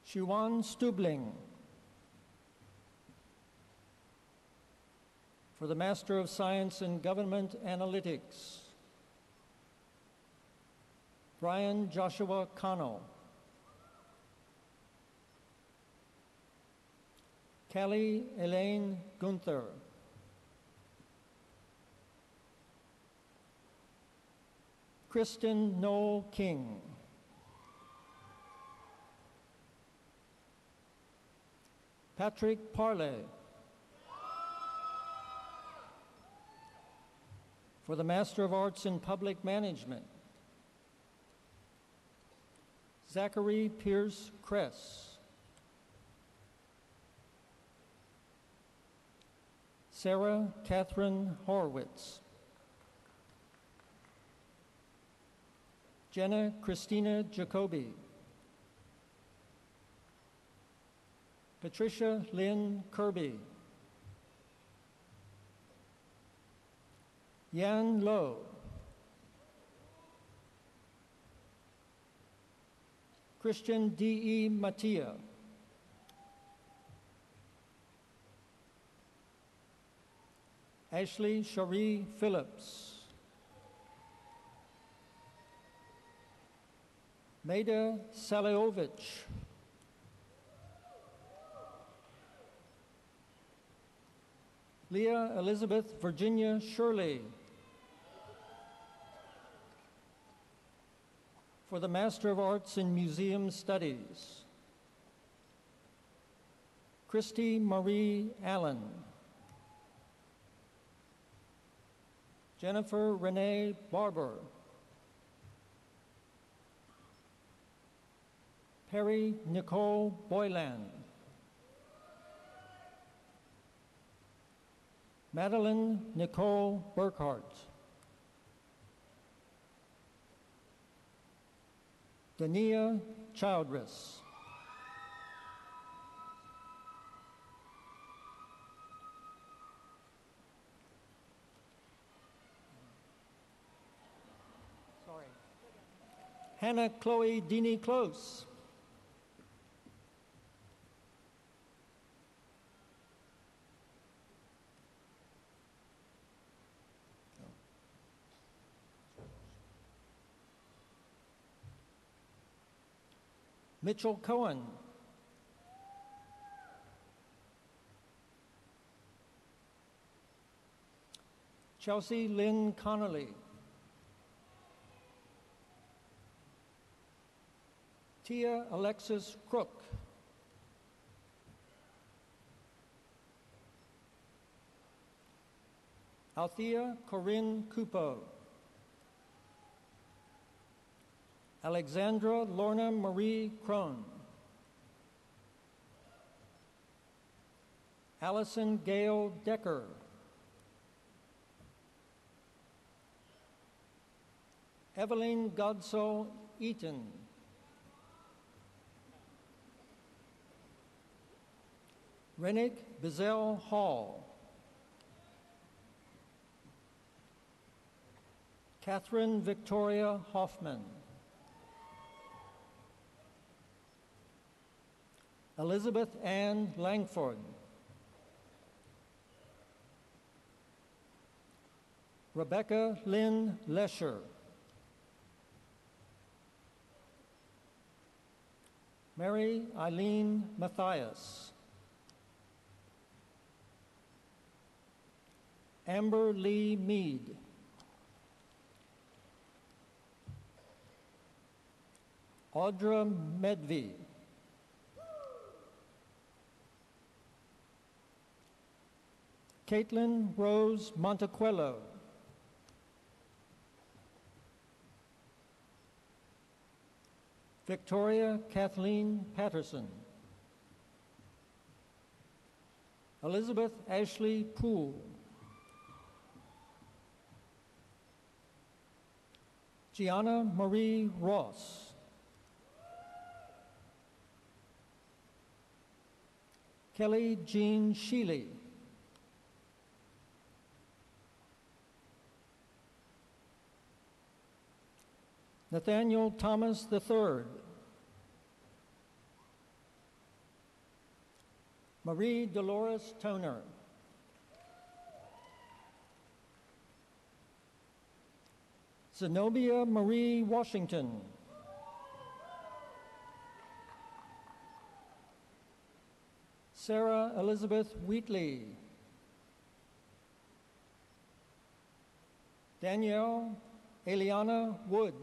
Shuan Stubling. For the Master of Science in Government Analytics, Brian Joshua Connell. Callie Elaine Gunther. Kristen Noel King. Patrick Parley. For the Master of Arts in Public Management, Zachary Pierce Kress. Sarah Catherine Horwitz. Jenna Christina Jacoby. Patricia Lynn Kirby. Yan Lo. Christian D.E. Mattia. Ashley Cherie Phillips. Maida Saliovich. Leah Elizabeth Virginia Shirley. For the Master of Arts in Museum Studies, Christy Marie Allen. Jennifer Renee Barber. Perry Nicole Boylan. Madeline Nicole Burkhart. Dania Childress. Sorry. Hannah Chloe Dini Close. Mitchell Cohen. Chelsea Lynn Connolly. Tia Alexis Crook. Althea Corinne Coupeau. Alexandra Lorna Marie Crone. Allison Gail Decker. Evelyn Godsell Eaton. Rennick Bizel Hall. Catherine Victoria Hoffman. Elizabeth Ann Langford. Rebecca Lynn Lesher. Mary Eileen Matthias. Amber Lee Mead. Audra Medvey. Caitlin Rose Montequello. Victoria Kathleen Patterson. Elizabeth Ashley Poole. Gianna Marie Ross. Kelly Jean Sheely. Nathaniel Thomas III. Marie Dolores Toner. Zenobia Marie Washington. Sarah Elizabeth Wheatley. Danielle Eliana Wood.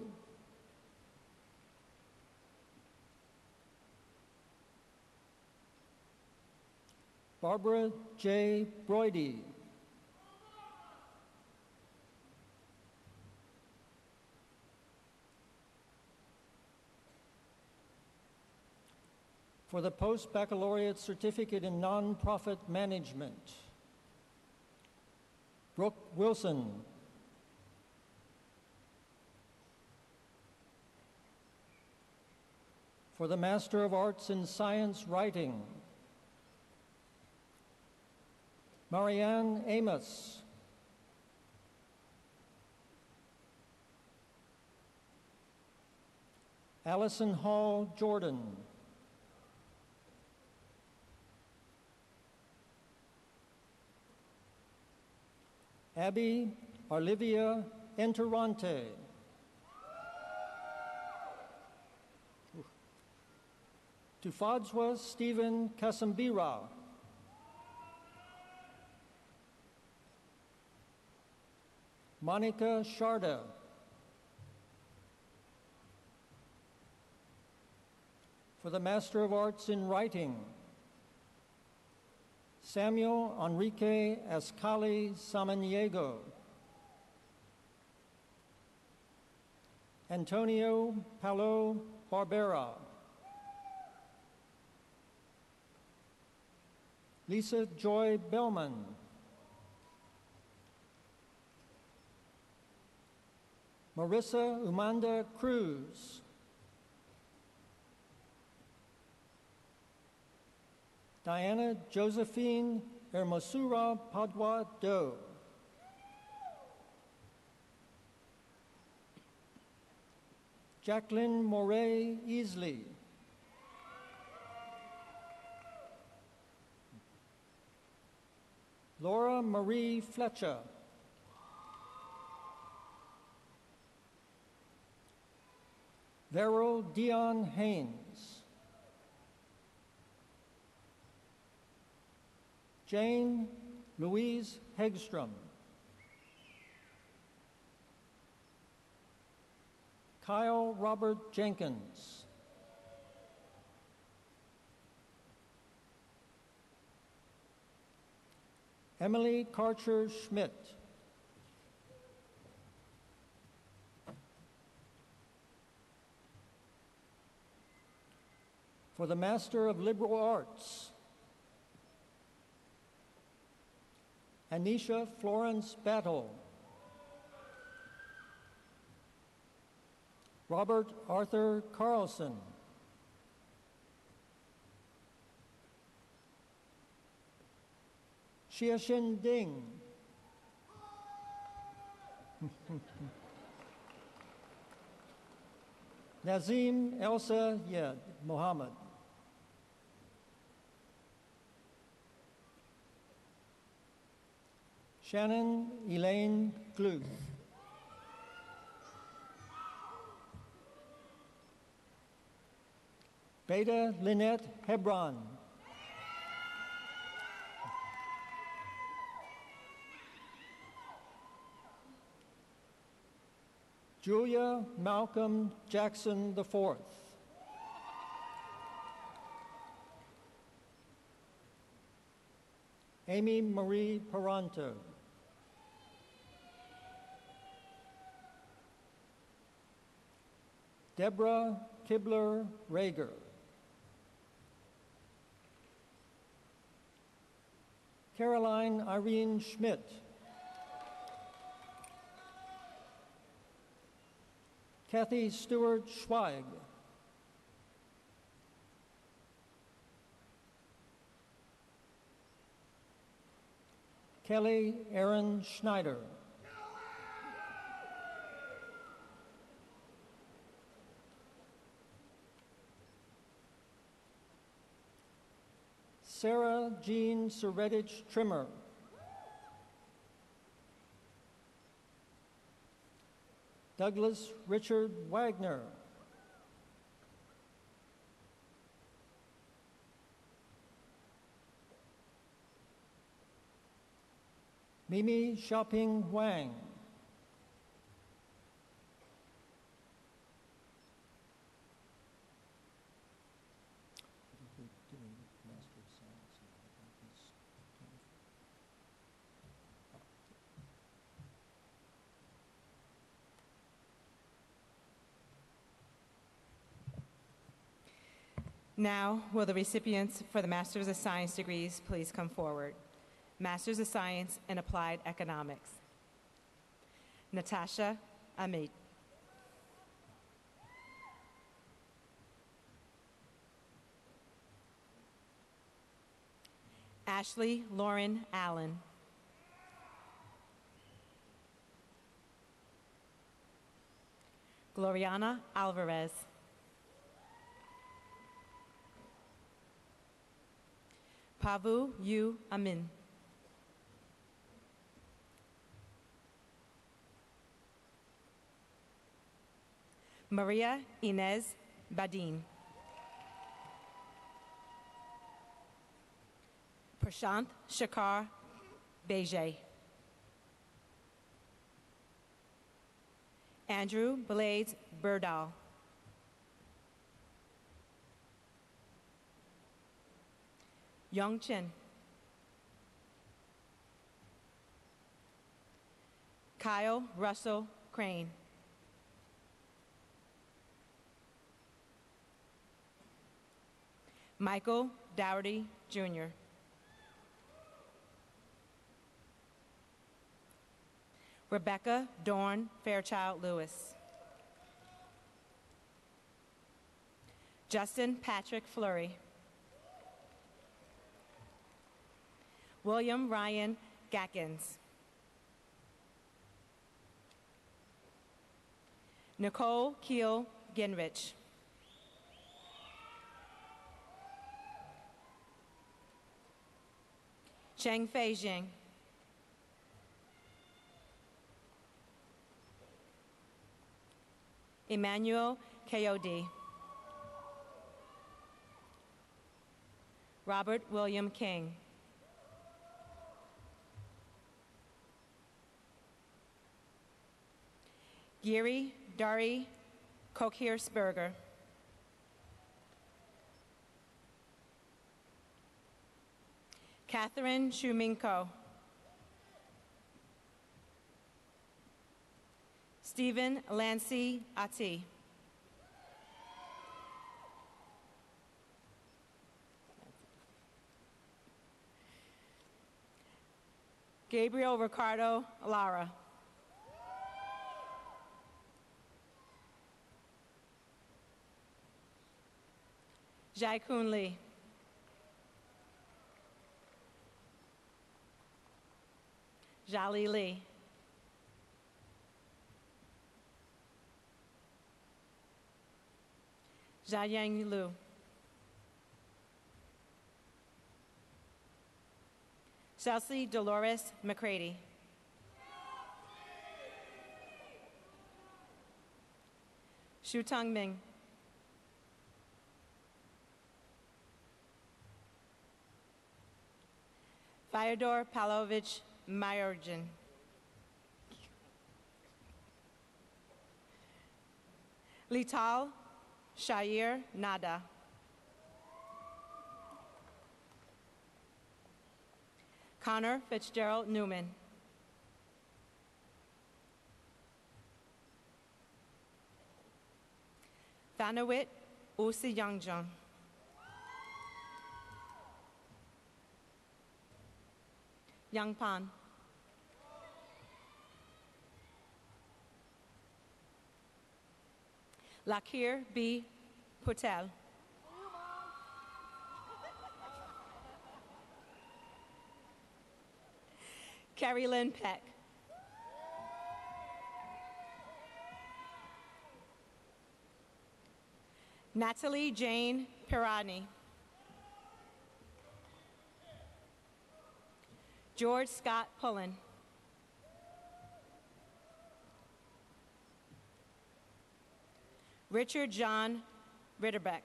Barbara J. Broidy. For the Post-Baccalaureate Certificate in Nonprofit Management, Brooke Wilson. For the Master of Arts in Science Writing, Marianne Amos. Allison Hall Jordan. Abby Olivia Enterante. Tufadzwa Stephen Kasambira. Monica Sharda. For the Master of Arts in Writing, Samuel Enrique Ascali Samaniego. Antonio Paulo Barbera. Lisa Joy Bellman. Marissa Umanda Cruz. Diana Josephine Hermosura Padua Do. Jacqueline Moray Easley. Laura Marie Fletcher. Vero Dion Haynes. Jane Louise Hegstrom. Kyle Robert Jenkins. Emily Karcher Schmidt. For the Master of Liberal Arts, Anisha Florence Battle. Robert Arthur Carlson. Xiaxin Ding. Nazim Elsa Yed Mohammed. Shannon Elaine Glug. Beta Lynette Hebron. Julia Malcolm Jackson IV. Amy Marie Paranto. Deborah Kibler Rager. Caroline Irene Schmidt. Kathy Stewart Schweig. Kelly Aaron Schneider. Sarah Jean Soretich Trimmer. Douglas Richard Wagner. Mimi Xiaoping Wang. Now, will the recipients for the Masters of Science degrees please come forward? Masters of Science in Applied Economics. Natasha Amit. Ashley Lauren Allen. Gloriana Alvarez. Pavu Yu Amin. Maria Inez Badin. Prashant Shakar Beje. Andrew Blades Burdahl. Young Chin. Kyle Russell Crane. Michael Dougherty, Jr. Rebecca Dorn Fairchild Lewis. Justin Patrick Fleury. William Ryan Gatkins. Nicole Keel Ginrich. Cheng Fei Jing. Emmanuel K.O.D. Robert William King. Giri Dari Kokhirsberger. Catherine Shuminko. Stephen Lancy Ati. Gabriel Ricardo Lara. Jai Kun Lee. Jali Lee. Jiayang Liu. Chelsea Dolores McCready. Shu Tong Ming. Fyodor Pavlovich Mayorjin. Lital Shair Nada. Connor Fitzgerald Newman. Thanawit Usi Youngjung. Young Pan. Lakir B. Patel. Carrie Lynn Peck. Natalie Jane Pirani. George Scott Pullen. Richard John Ritterbeck.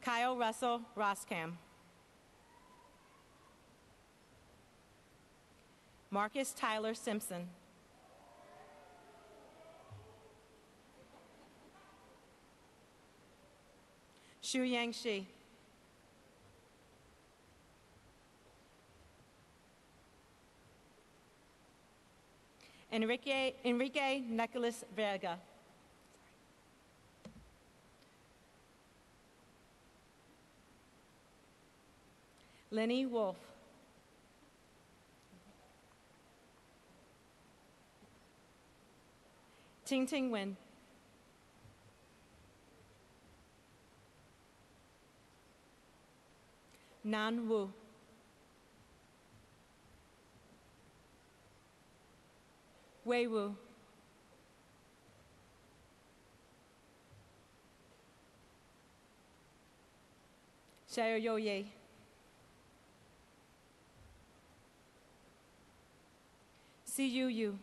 Kyle Russell Roskam. Marcus Tyler Simpson. Xu Yang Shi. Enrique Nicholas Vega. Lenny Wolf. Ting Ting Wen. Nan Wu. Wei Wu. Xiao Yo Ye. Siyu Yu.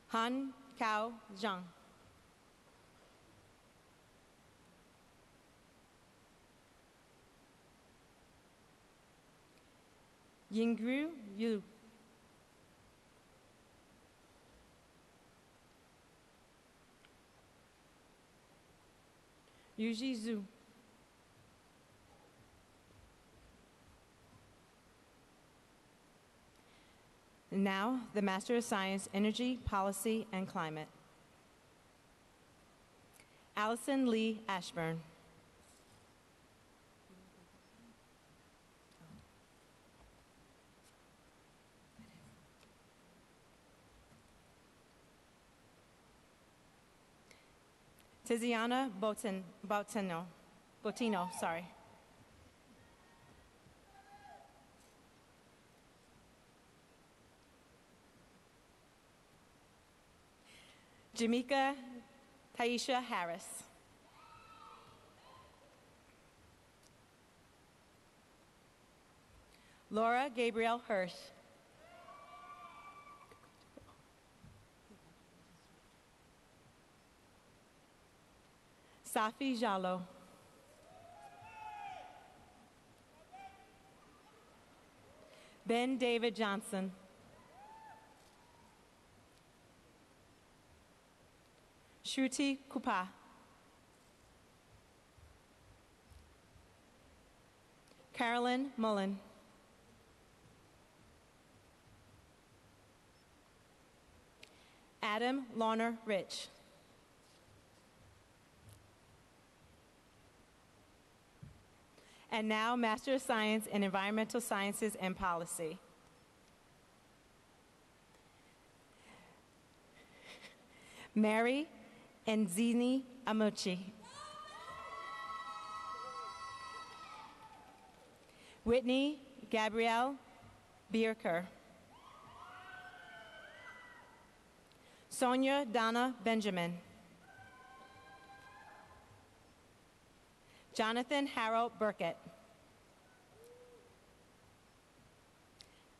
Han Kao Zhang. Yingru Yu. Yuji Zhu. Now, the Master of Science, Energy, Policy, and Climate. Allison Lee Ashburn. Tiziana Botino, sorry. Jamaica Taisha Harris. Laura Gabrielle Hirsch. Safi Jalo. Ben David Johnson. Shruti Kupa. Carolyn Mullen. Adam Lorner Rich. And now, Master of Science in Environmental Sciences and Policy. Mary Enzini Amuchi. Whitney Gabrielle Bierker. Sonia Donna Benjamin. Jonathan Harold Burkett.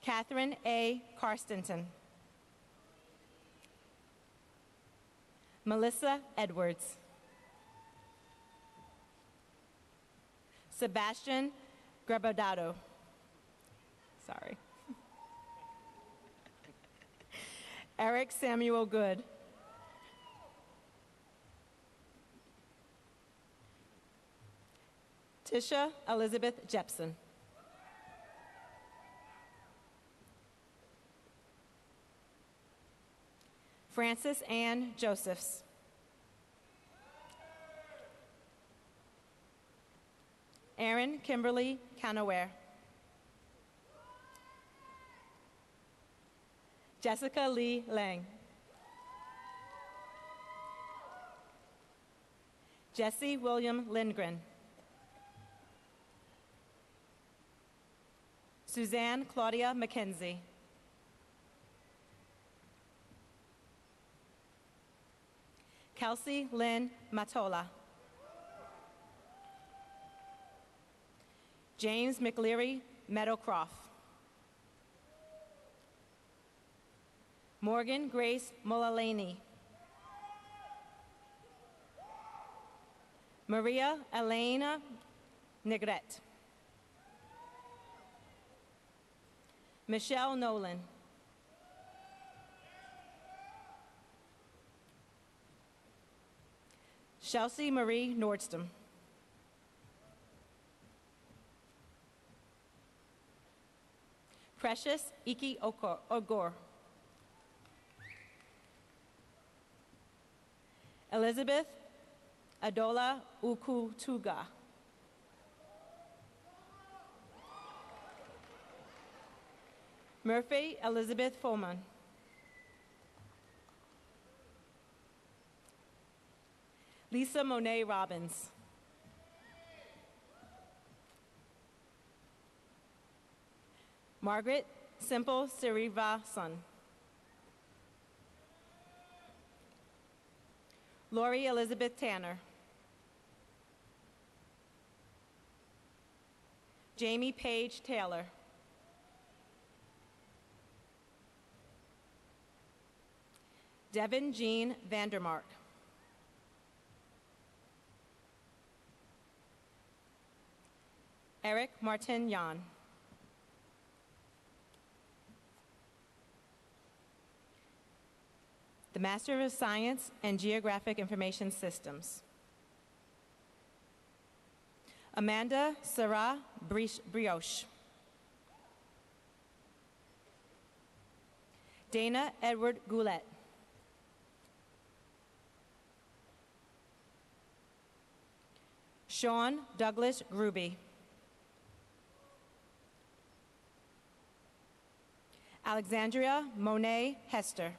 Catherine A. Karstensen. Melissa Edwards. Sebastian Grabodado. Sorry. Eric Samuel Good. Tisha Elizabeth Jepson. Frances Ann Josephs. Erin Kimberly Canaware. Jessica Lee Lang. Jesse William Lindgren. Suzanne Claudia McKenzie. Kelsey Lynn Matola. James McLeary Meadowcroft. Morgan Grace Mulalani. Maria Elena Negrete. Michelle Nolan. Chelsea Marie Nordstrom. Precious Iki Ogor. Elizabeth Adola Ukutuga. Murphy Elizabeth Foreman. Lisa Monet Robbins. Margaret Simple Sirivasan. Lori Elizabeth Tanner. Jamie Page Taylor. Devin Jean Vandermark. Eric Martin Yan. the Master of Science and Geographic Information Systems. Amanda Sarah Brioche. Dana Edward Goulet. Sean Douglas Gruby. Alexandria Monet Hester.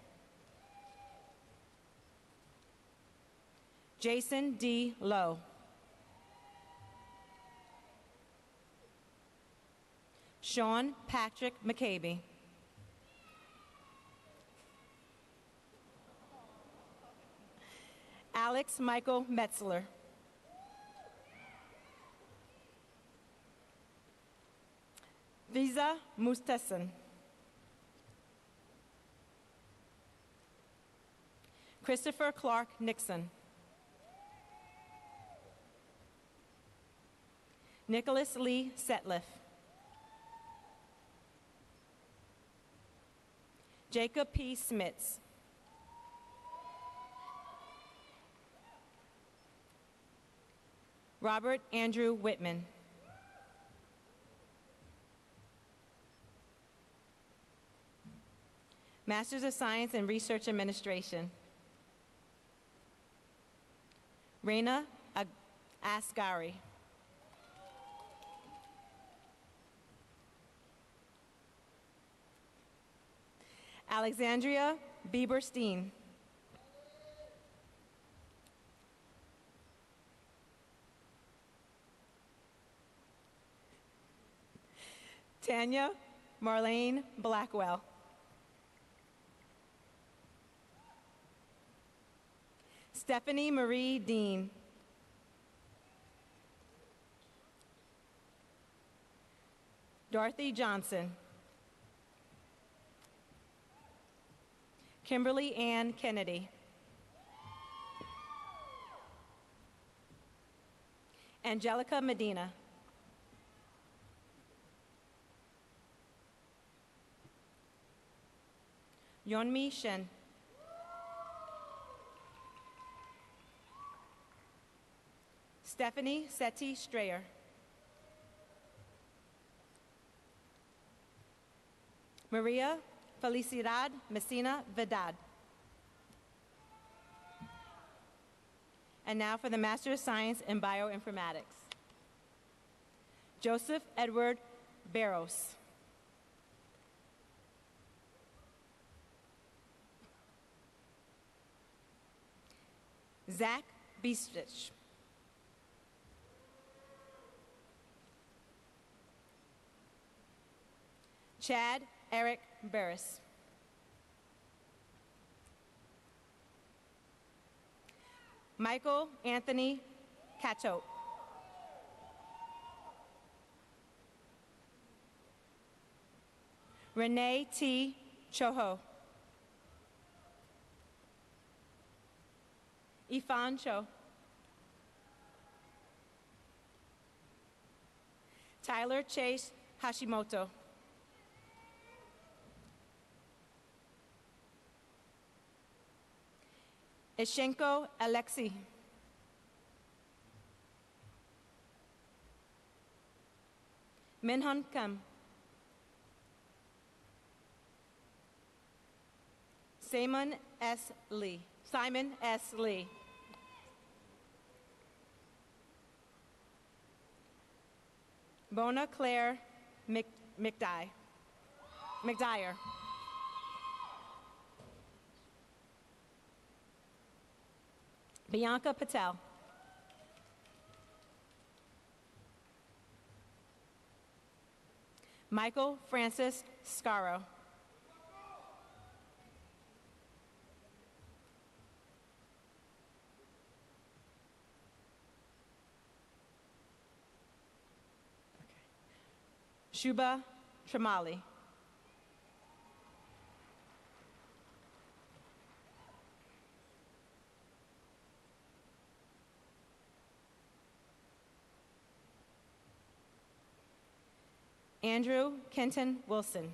Jason D. Lowe. Sean Patrick McCabe. Alex Michael Metzler. Visa Mustason. Christopher Clark Nixon. Nicholas Lee Setliff. Jacob P. Smits. Robert Andrew Whitman. Masters of Science in Research Administration. Reina Asghari. Alexandria Bieberstein. Tanya Marlene Blackwell. Stephanie Marie Dean. Dorothy Johnson. Kimberly Ann Kennedy. Angelica Medina. Yeonmi Shen. Stephanie Seti Strayer. Maria Felicidad Messina Vidad. And now for the Master of Science in Bioinformatics. Joseph Edward Barros. Zach Biestrich. Chad Eric Barris. Michael Anthony Cato. Renee T. Choho. Ifan Cho. Tyler Chase Hashimoto. Ishenko Alexei. Minhun Kim. Simon S. Lee. Bona Claire McDyer. Bianca Patel. Michael Francis Scaro. Shuba Tramali. Andrew Kenton Wilson.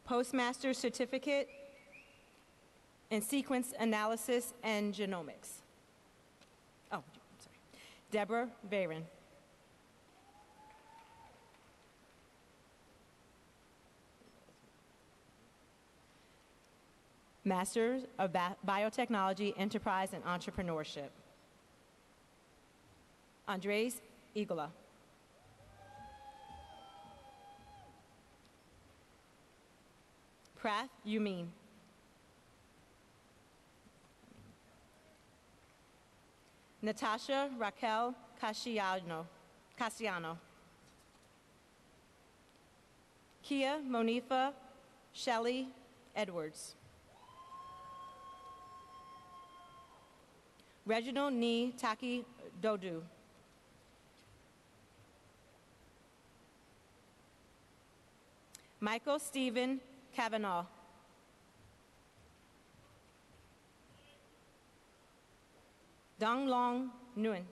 Postmaster's Certificate in Sequence Analysis and Genomics. Oh, sorry. Deborah Varen. Masters of Biotechnology, Enterprise, and Entrepreneurship. Andres Igula. Prath Yumin. Natasha Raquel Cassiano. Kia Monifa Shelley Edwards. Reginald Ni Taki Dodu. Michael Stephen Kavanaugh. Dong Long Nguyen.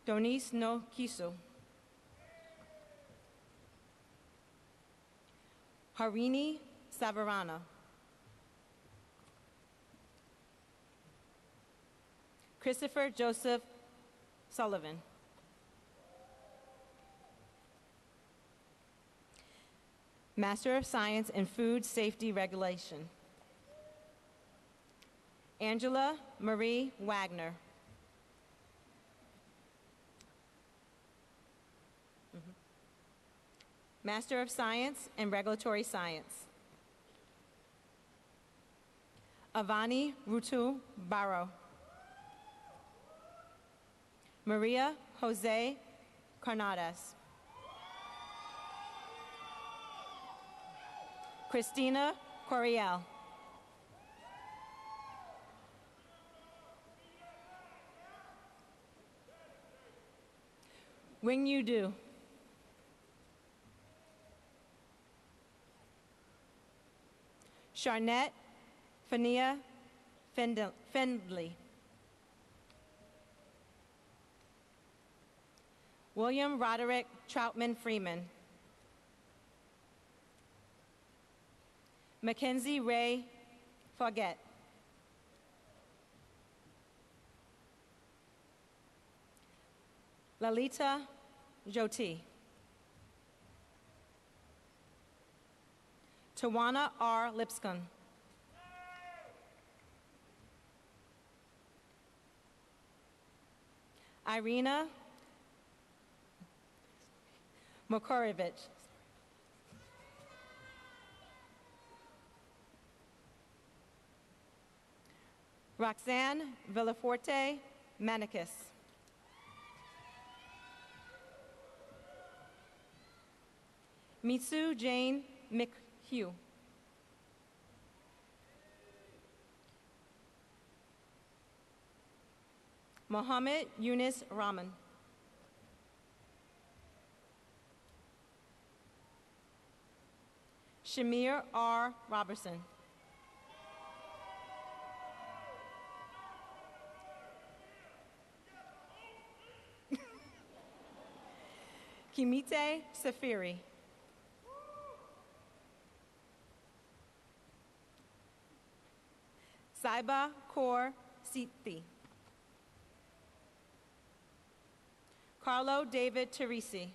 Donis No Kisu. Harini Savarana. Christopher Joseph Sullivan. Master of Science in Food Safety Regulation. Angela Marie Wagner. Master of Science in Regulatory Science. Avani Rutu Barro. Maria Jose Carnadas. Christina Coriel. Wing Yu Du. Charnette Fania Fendley. William Roderick Troutman Freeman. Mackenzie Ray Forget. Lalita Joti. Tawana R. Lipscomb. Irina Mokorevich. Roxanne Villaforte Manicus. Mitsu Jane McHugh. Mohammed Yunus Rahman. Shamir R. Robertson. Kimite Safiri. Saiba Kaur Siti. Carlo David Teresi.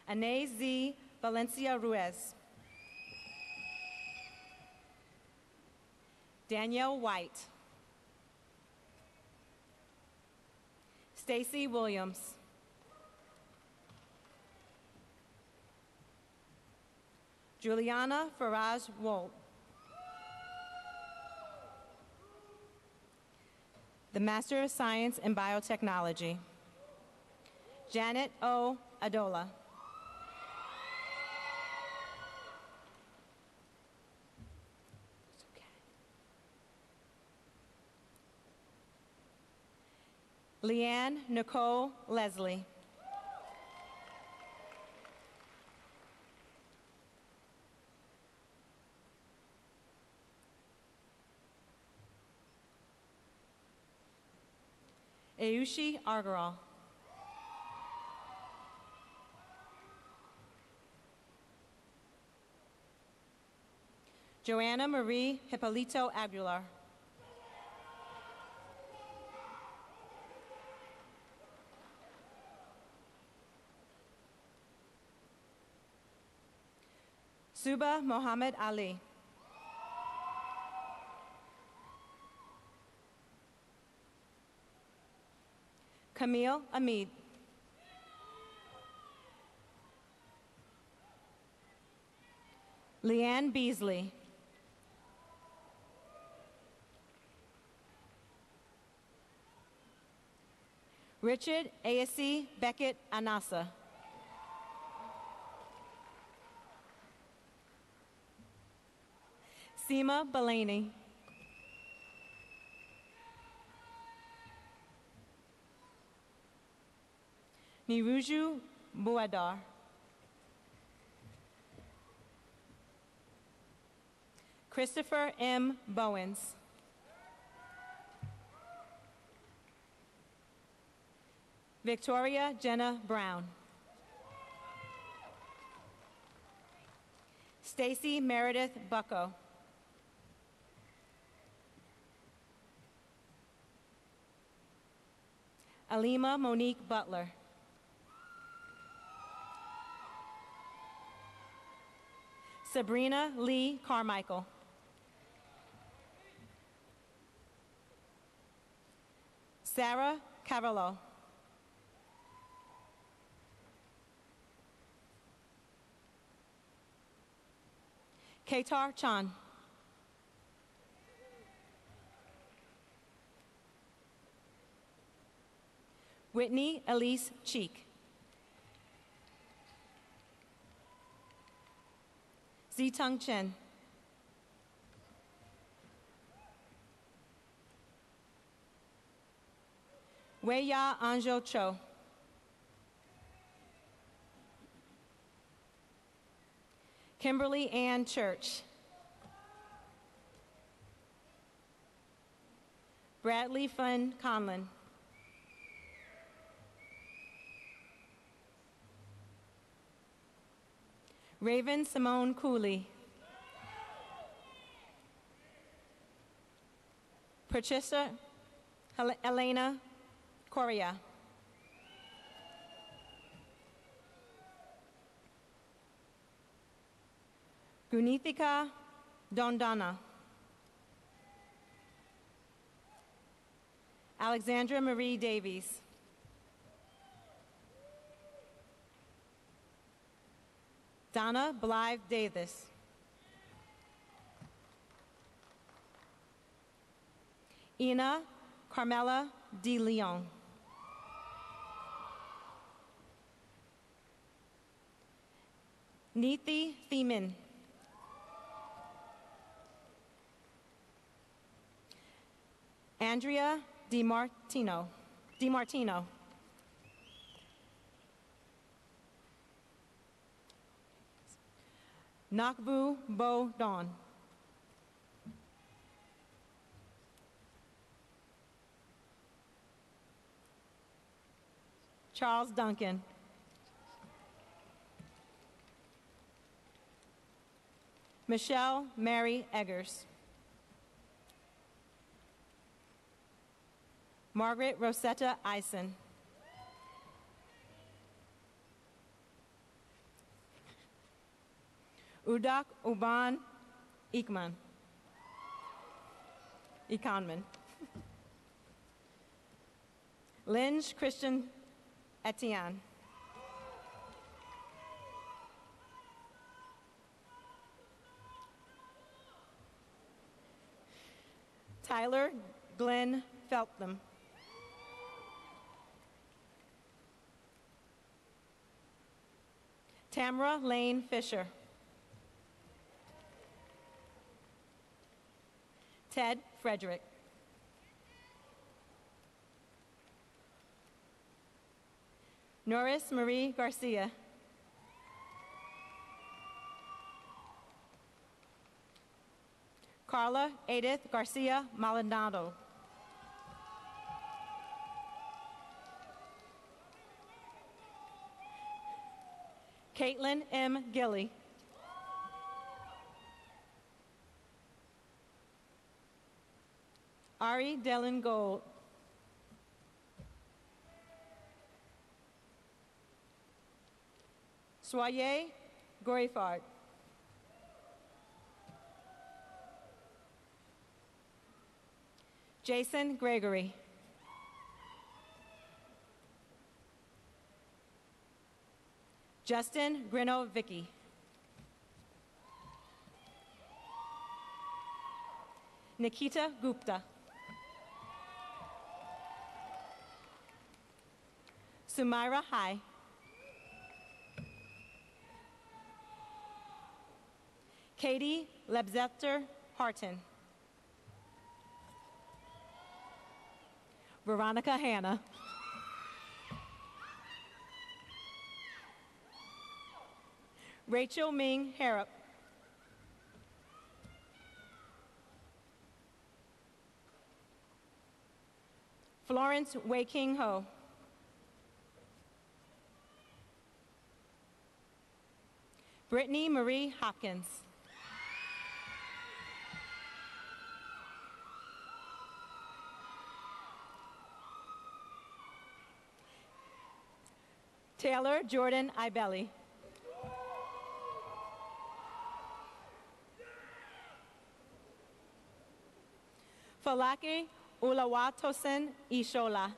Anay Z. Valencia Ruiz. Danielle White. Stacy Williams. Juliana Faraz Wolt. The Master of Science in Biotechnology. Janet O. Adola. Leanne Nicole Leslie. Ayushi Argaral. Joanna Marie Hippolito Aguilar. Suba Mohammed Ali. Camille Amid. Leanne Beasley. Richard Ayasi Beckett Anasa. Seema Belaney. Niruju Buadar. Christopher M. Bowens. Victoria Jenna Brown. Stacy Meredith Bucko. Alima Monique Butler. Sabrina Lee Carmichael. Sarah Cavallo. Ketar Chan. Whitney Elise Cheek. Zitung Chen. Weiya Anjo Cho. Kimberly Ann Church. Bradley Fun Conlon. Raven Simone Cooley. Patricia Elena Correa. Gunithika Dondana. Alexandra Marie Davies. Donna Blythe Davis. Ina Carmela De Leon. Neethi Themin. Andrea DiMartino. Nakvu Bo Don. Charles Duncan. Michelle Mary Eggers. Margaret Rosetta Eisen. Udak Uban Ekanman. Lynch Christian Etienne. Tyler Glenn Feltham. Tamara Lane Fisher. Ted Frederick. Norris Marie Garcia. Carla Edith Garcia Maldonado. Caitlin M. Gilly. Ari Dellen Gold. Soye Goifard. Jason Gregory. Justin Grino Vicky. Nikita Gupta. Sumaira Hai. Katie Lebzetter Harton. Veronica Hanna. Rachel Ming Harrop. Florence Wei King Ho. Brittany Marie Hopkins. Taylor Jordan Ibelli. Falaki Ulawatosen Ishola.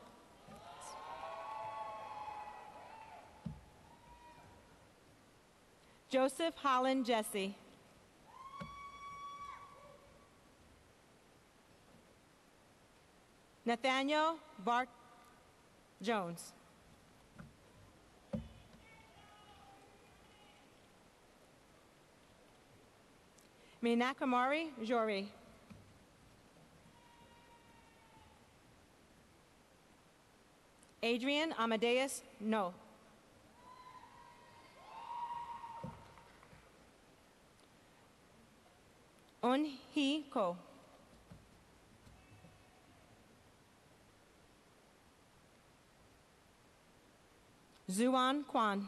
Joseph Holland Jesse. Nathaniel Bart Jones. Minakamari Jori. Adrian Amadeus No. Un-hee Ko. Zuan Kwan.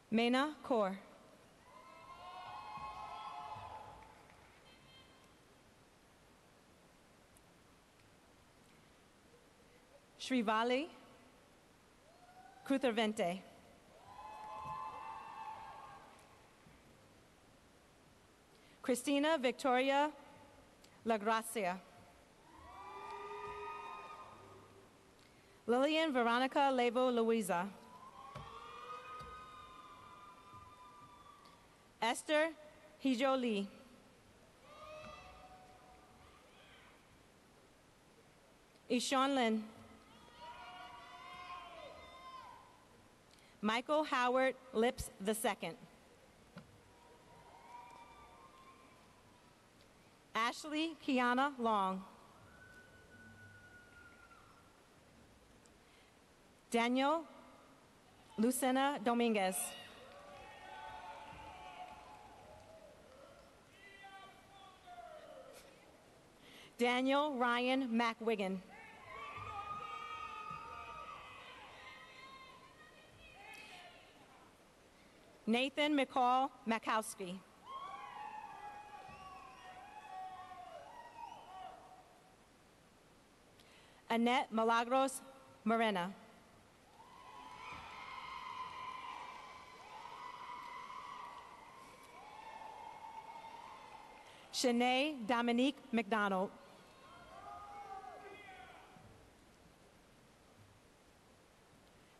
Mena Kaur. Shrivali Kruthervente. Christina Victoria Lagracia. Lillian Veronica Levo Louisa. Esther Hijo Lee. Ishan Lin. Michael Howard Lips II. Ashley Kiana Long. Daniel Lucena Dominguez. Daniel Ryan McWigan. Nathan McCall Makowski. Annette Milagros Morena. Shanae Dominique McDonald.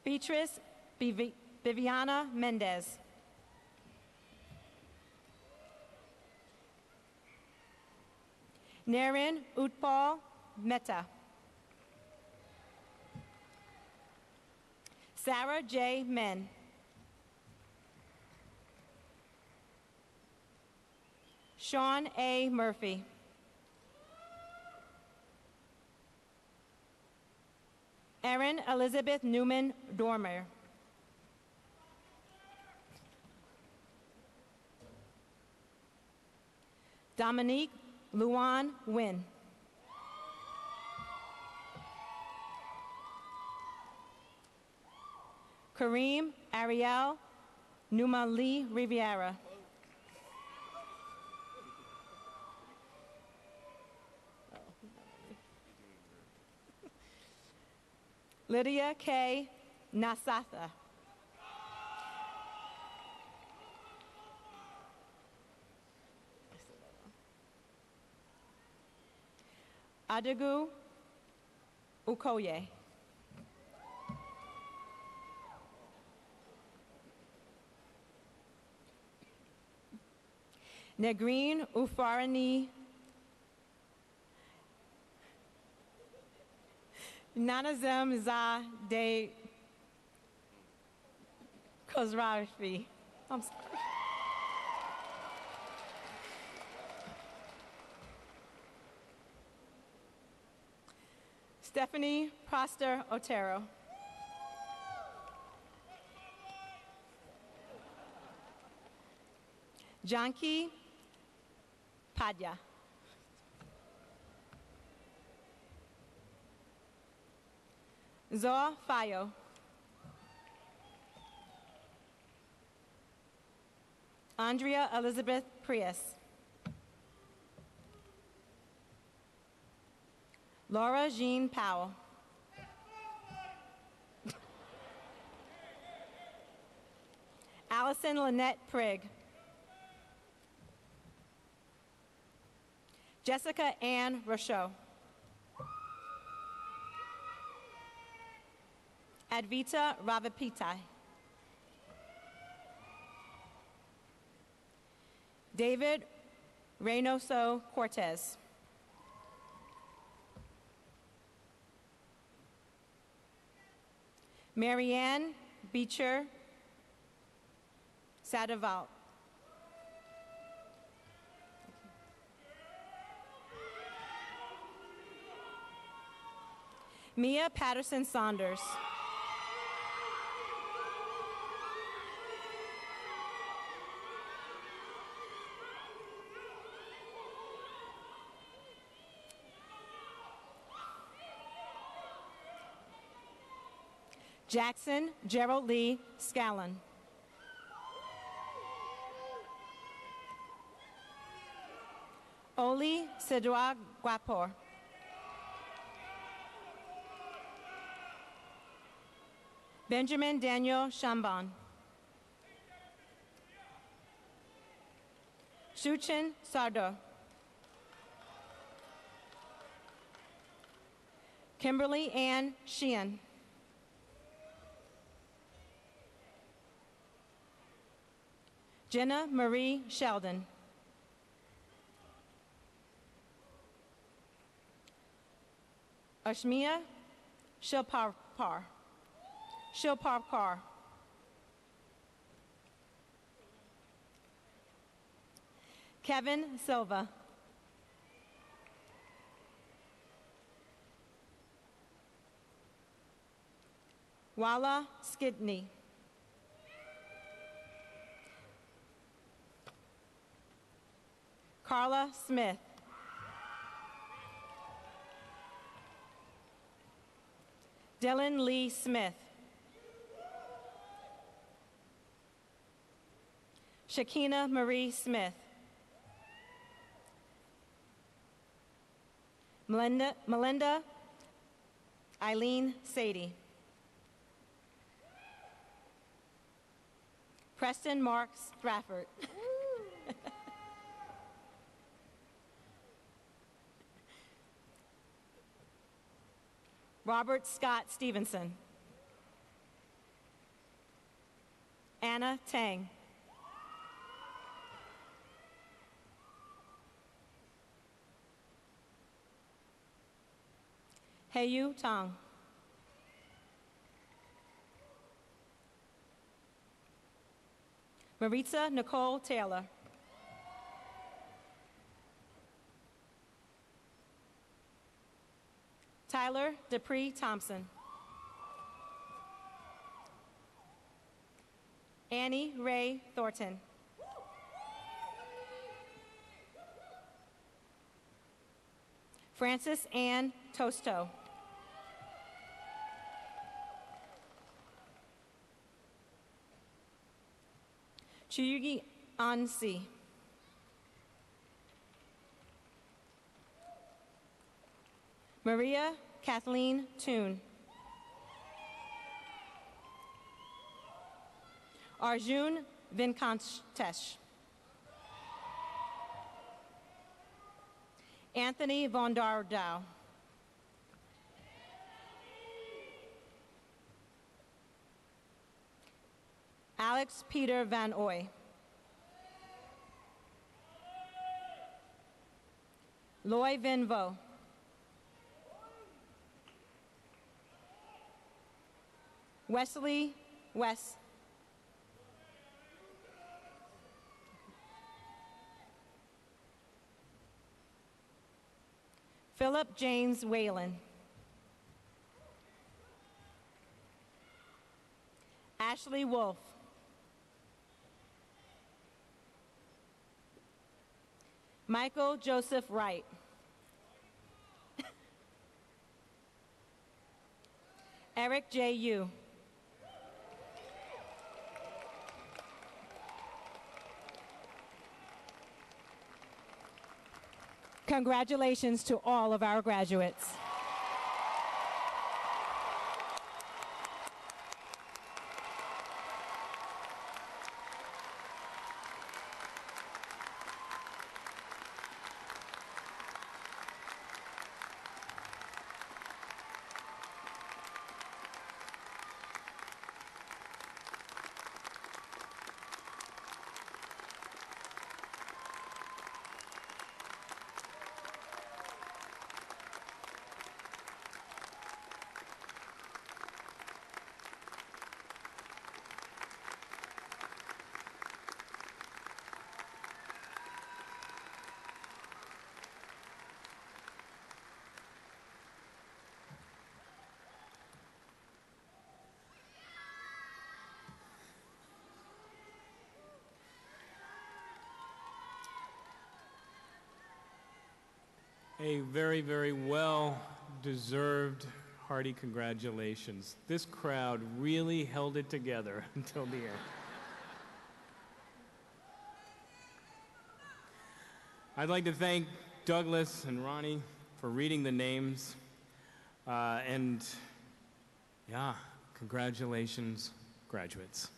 Beatrice Viviana Mendez. Naren Utpal Mehta. Sarah J. Men. Sean A. Murphy. Erin Elizabeth Newman Dormer. Dominique Luan Wynn. Kareem Ariel Numali Riviera. Lydia K. Nasatha. Adigu Ukoye. Negreen Ufarani Nanazem Za de Kozrafi. I'm sorry. Stephanie Prosper Otero. Janki Padya. Zoa Fayo. Andrea Elizabeth Prius. Laura Jean Powell. Allison Lynette Prigg. Jessica Ann Rochot. Advita Ravapitai. David Reynoso Cortez. Marianne Beecher Sadaval. Mia Patterson Saunders. Jackson Gerald Lee Scallon. Oli Sedwa Guapor. Benjamin Daniel Shamban. Shuchin Sardo. Kimberly Ann Sheehan. Jenna Marie Sheldon. Ashmia Shilparkar. Kevin Silva. Wala Skidney. Carla Smith. Dylan Lee Smith. Shakina Marie Smith. Melinda Eileen Sadie. Preston Mark Strafford. Robert Scott Stevenson. Anna Tang. Heyu Tong. Maritza Nicole Taylor. Tyler Dupree Thompson. Annie Ray Thornton. Frances Ann Tosto. Chuyugi Ansi. Maria Kathleen Toon. Arjun Vinkantesh. Anthony Vondardow. Alex Peter Van Oy. Loy Vin Vo. Wesley West. Philip James Whalen. Ashley Wolf. Michael Joseph Wright. Eric J. Yu. Congratulations to all of our graduates. A very, very well-deserved hearty congratulations. This crowd really held it together until the end. I'd like to thank Douglas and Ronnie for reading the names. And yeah, congratulations, graduates.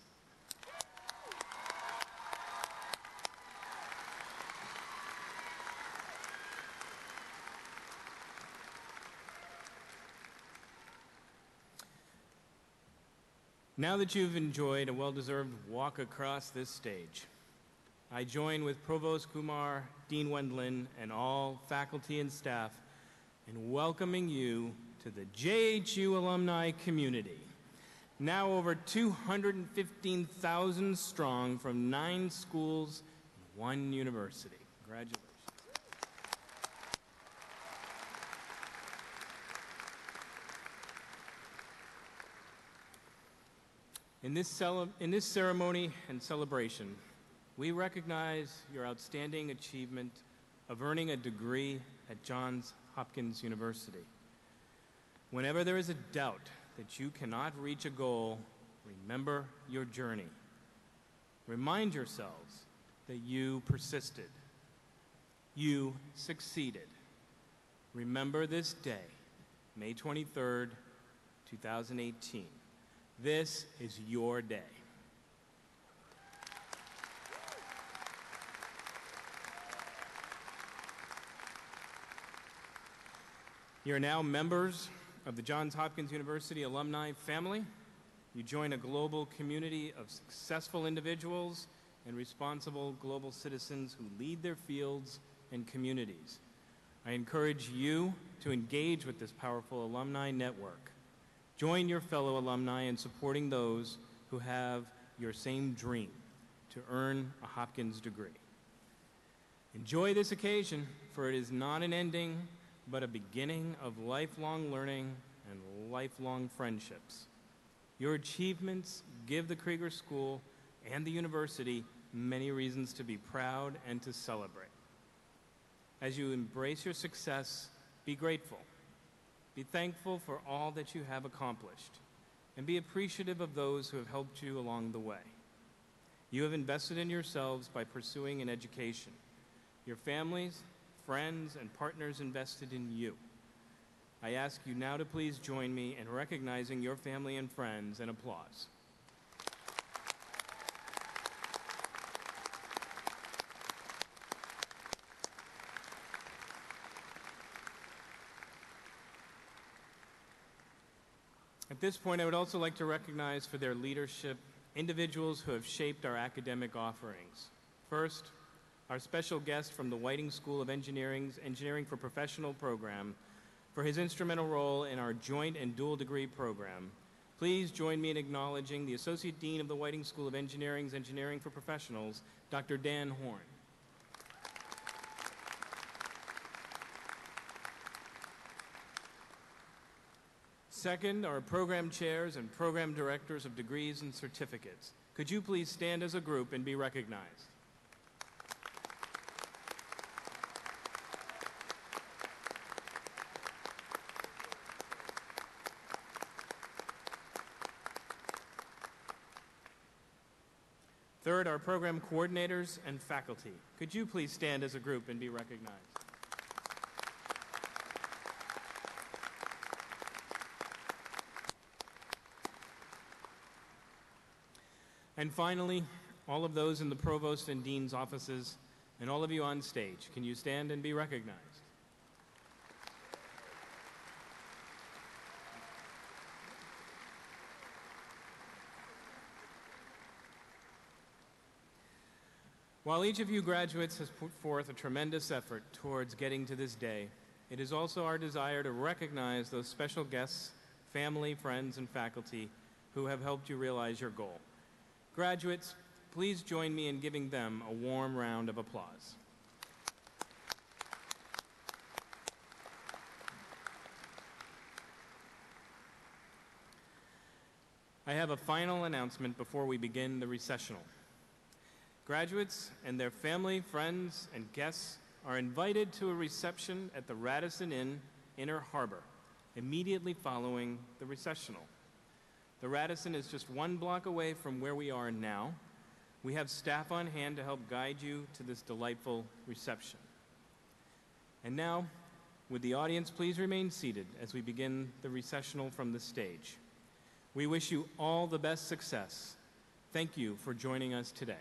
Now that you've enjoyed a well-deserved walk across this stage, I join with Provost Kumar, Dean Wendland, and all faculty and staff in welcoming you to the JHU alumni community. Now over 215,000 strong from 9 schools and 1 university. Congratulations. In this ceremony and celebration, we recognize your outstanding achievement of earning a degree at Johns Hopkins University. Whenever there is a doubt that you cannot reach a goal, remember your journey. Remind yourselves that you persisted. You succeeded. Remember this day, May 23rd, 2018. This is your day. You are now members of the Johns Hopkins University alumni family. You join a global community of successful individuals and responsible global citizens who lead their fields and communities. I encourage you to engage with this powerful alumni network. Join your fellow alumni in supporting those who have your same dream to earn a Hopkins degree. Enjoy this occasion, for it is not an ending, but a beginning of lifelong learning and lifelong friendships. Your achievements give the Krieger School and the university many reasons to be proud and to celebrate. As you embrace your success, be grateful. Be thankful for all that you have accomplished, and be appreciative of those who have helped you along the way. You have invested in yourselves by pursuing an education. Your families, friends, and partners invested in you. I ask you now to please join me in recognizing your family and friends in applause. At this point, I would also like to recognize for their leadership individuals who have shaped our academic offerings. First, our special guest from the Whiting School of Engineering's Engineering for Professional program for his instrumental role in our joint and dual degree program. Please join me in acknowledging the Associate Dean of the Whiting School of Engineering's Engineering for Professionals, Dr. Dan Horn. Second, our program chairs and program directors of degrees and certificates. Could you please stand as a group and be recognized? Third, our program coordinators and faculty. Could you please stand as a group and be recognized? And finally, all of those in the provost and dean's offices, and all of you on stage, can you stand and be recognized? While each of you graduates has put forth a tremendous effort towards getting to this day, it is also our desire to recognize those special guests, family, friends, and faculty who have helped you realize your goal. Graduates, please join me in giving them a warm round of applause. I have a final announcement before we begin the recessional. Graduates and their family, friends, and guests are invited to a reception at the Radisson Inn, Inner Harbor, immediately following the recessional. The Radisson is just 1 block away from where we are now. We have staff on hand to help guide you to this delightful reception. And now, would the audience please remain seated as we begin the recessional from the stage. We wish you all the best success. Thank you for joining us today.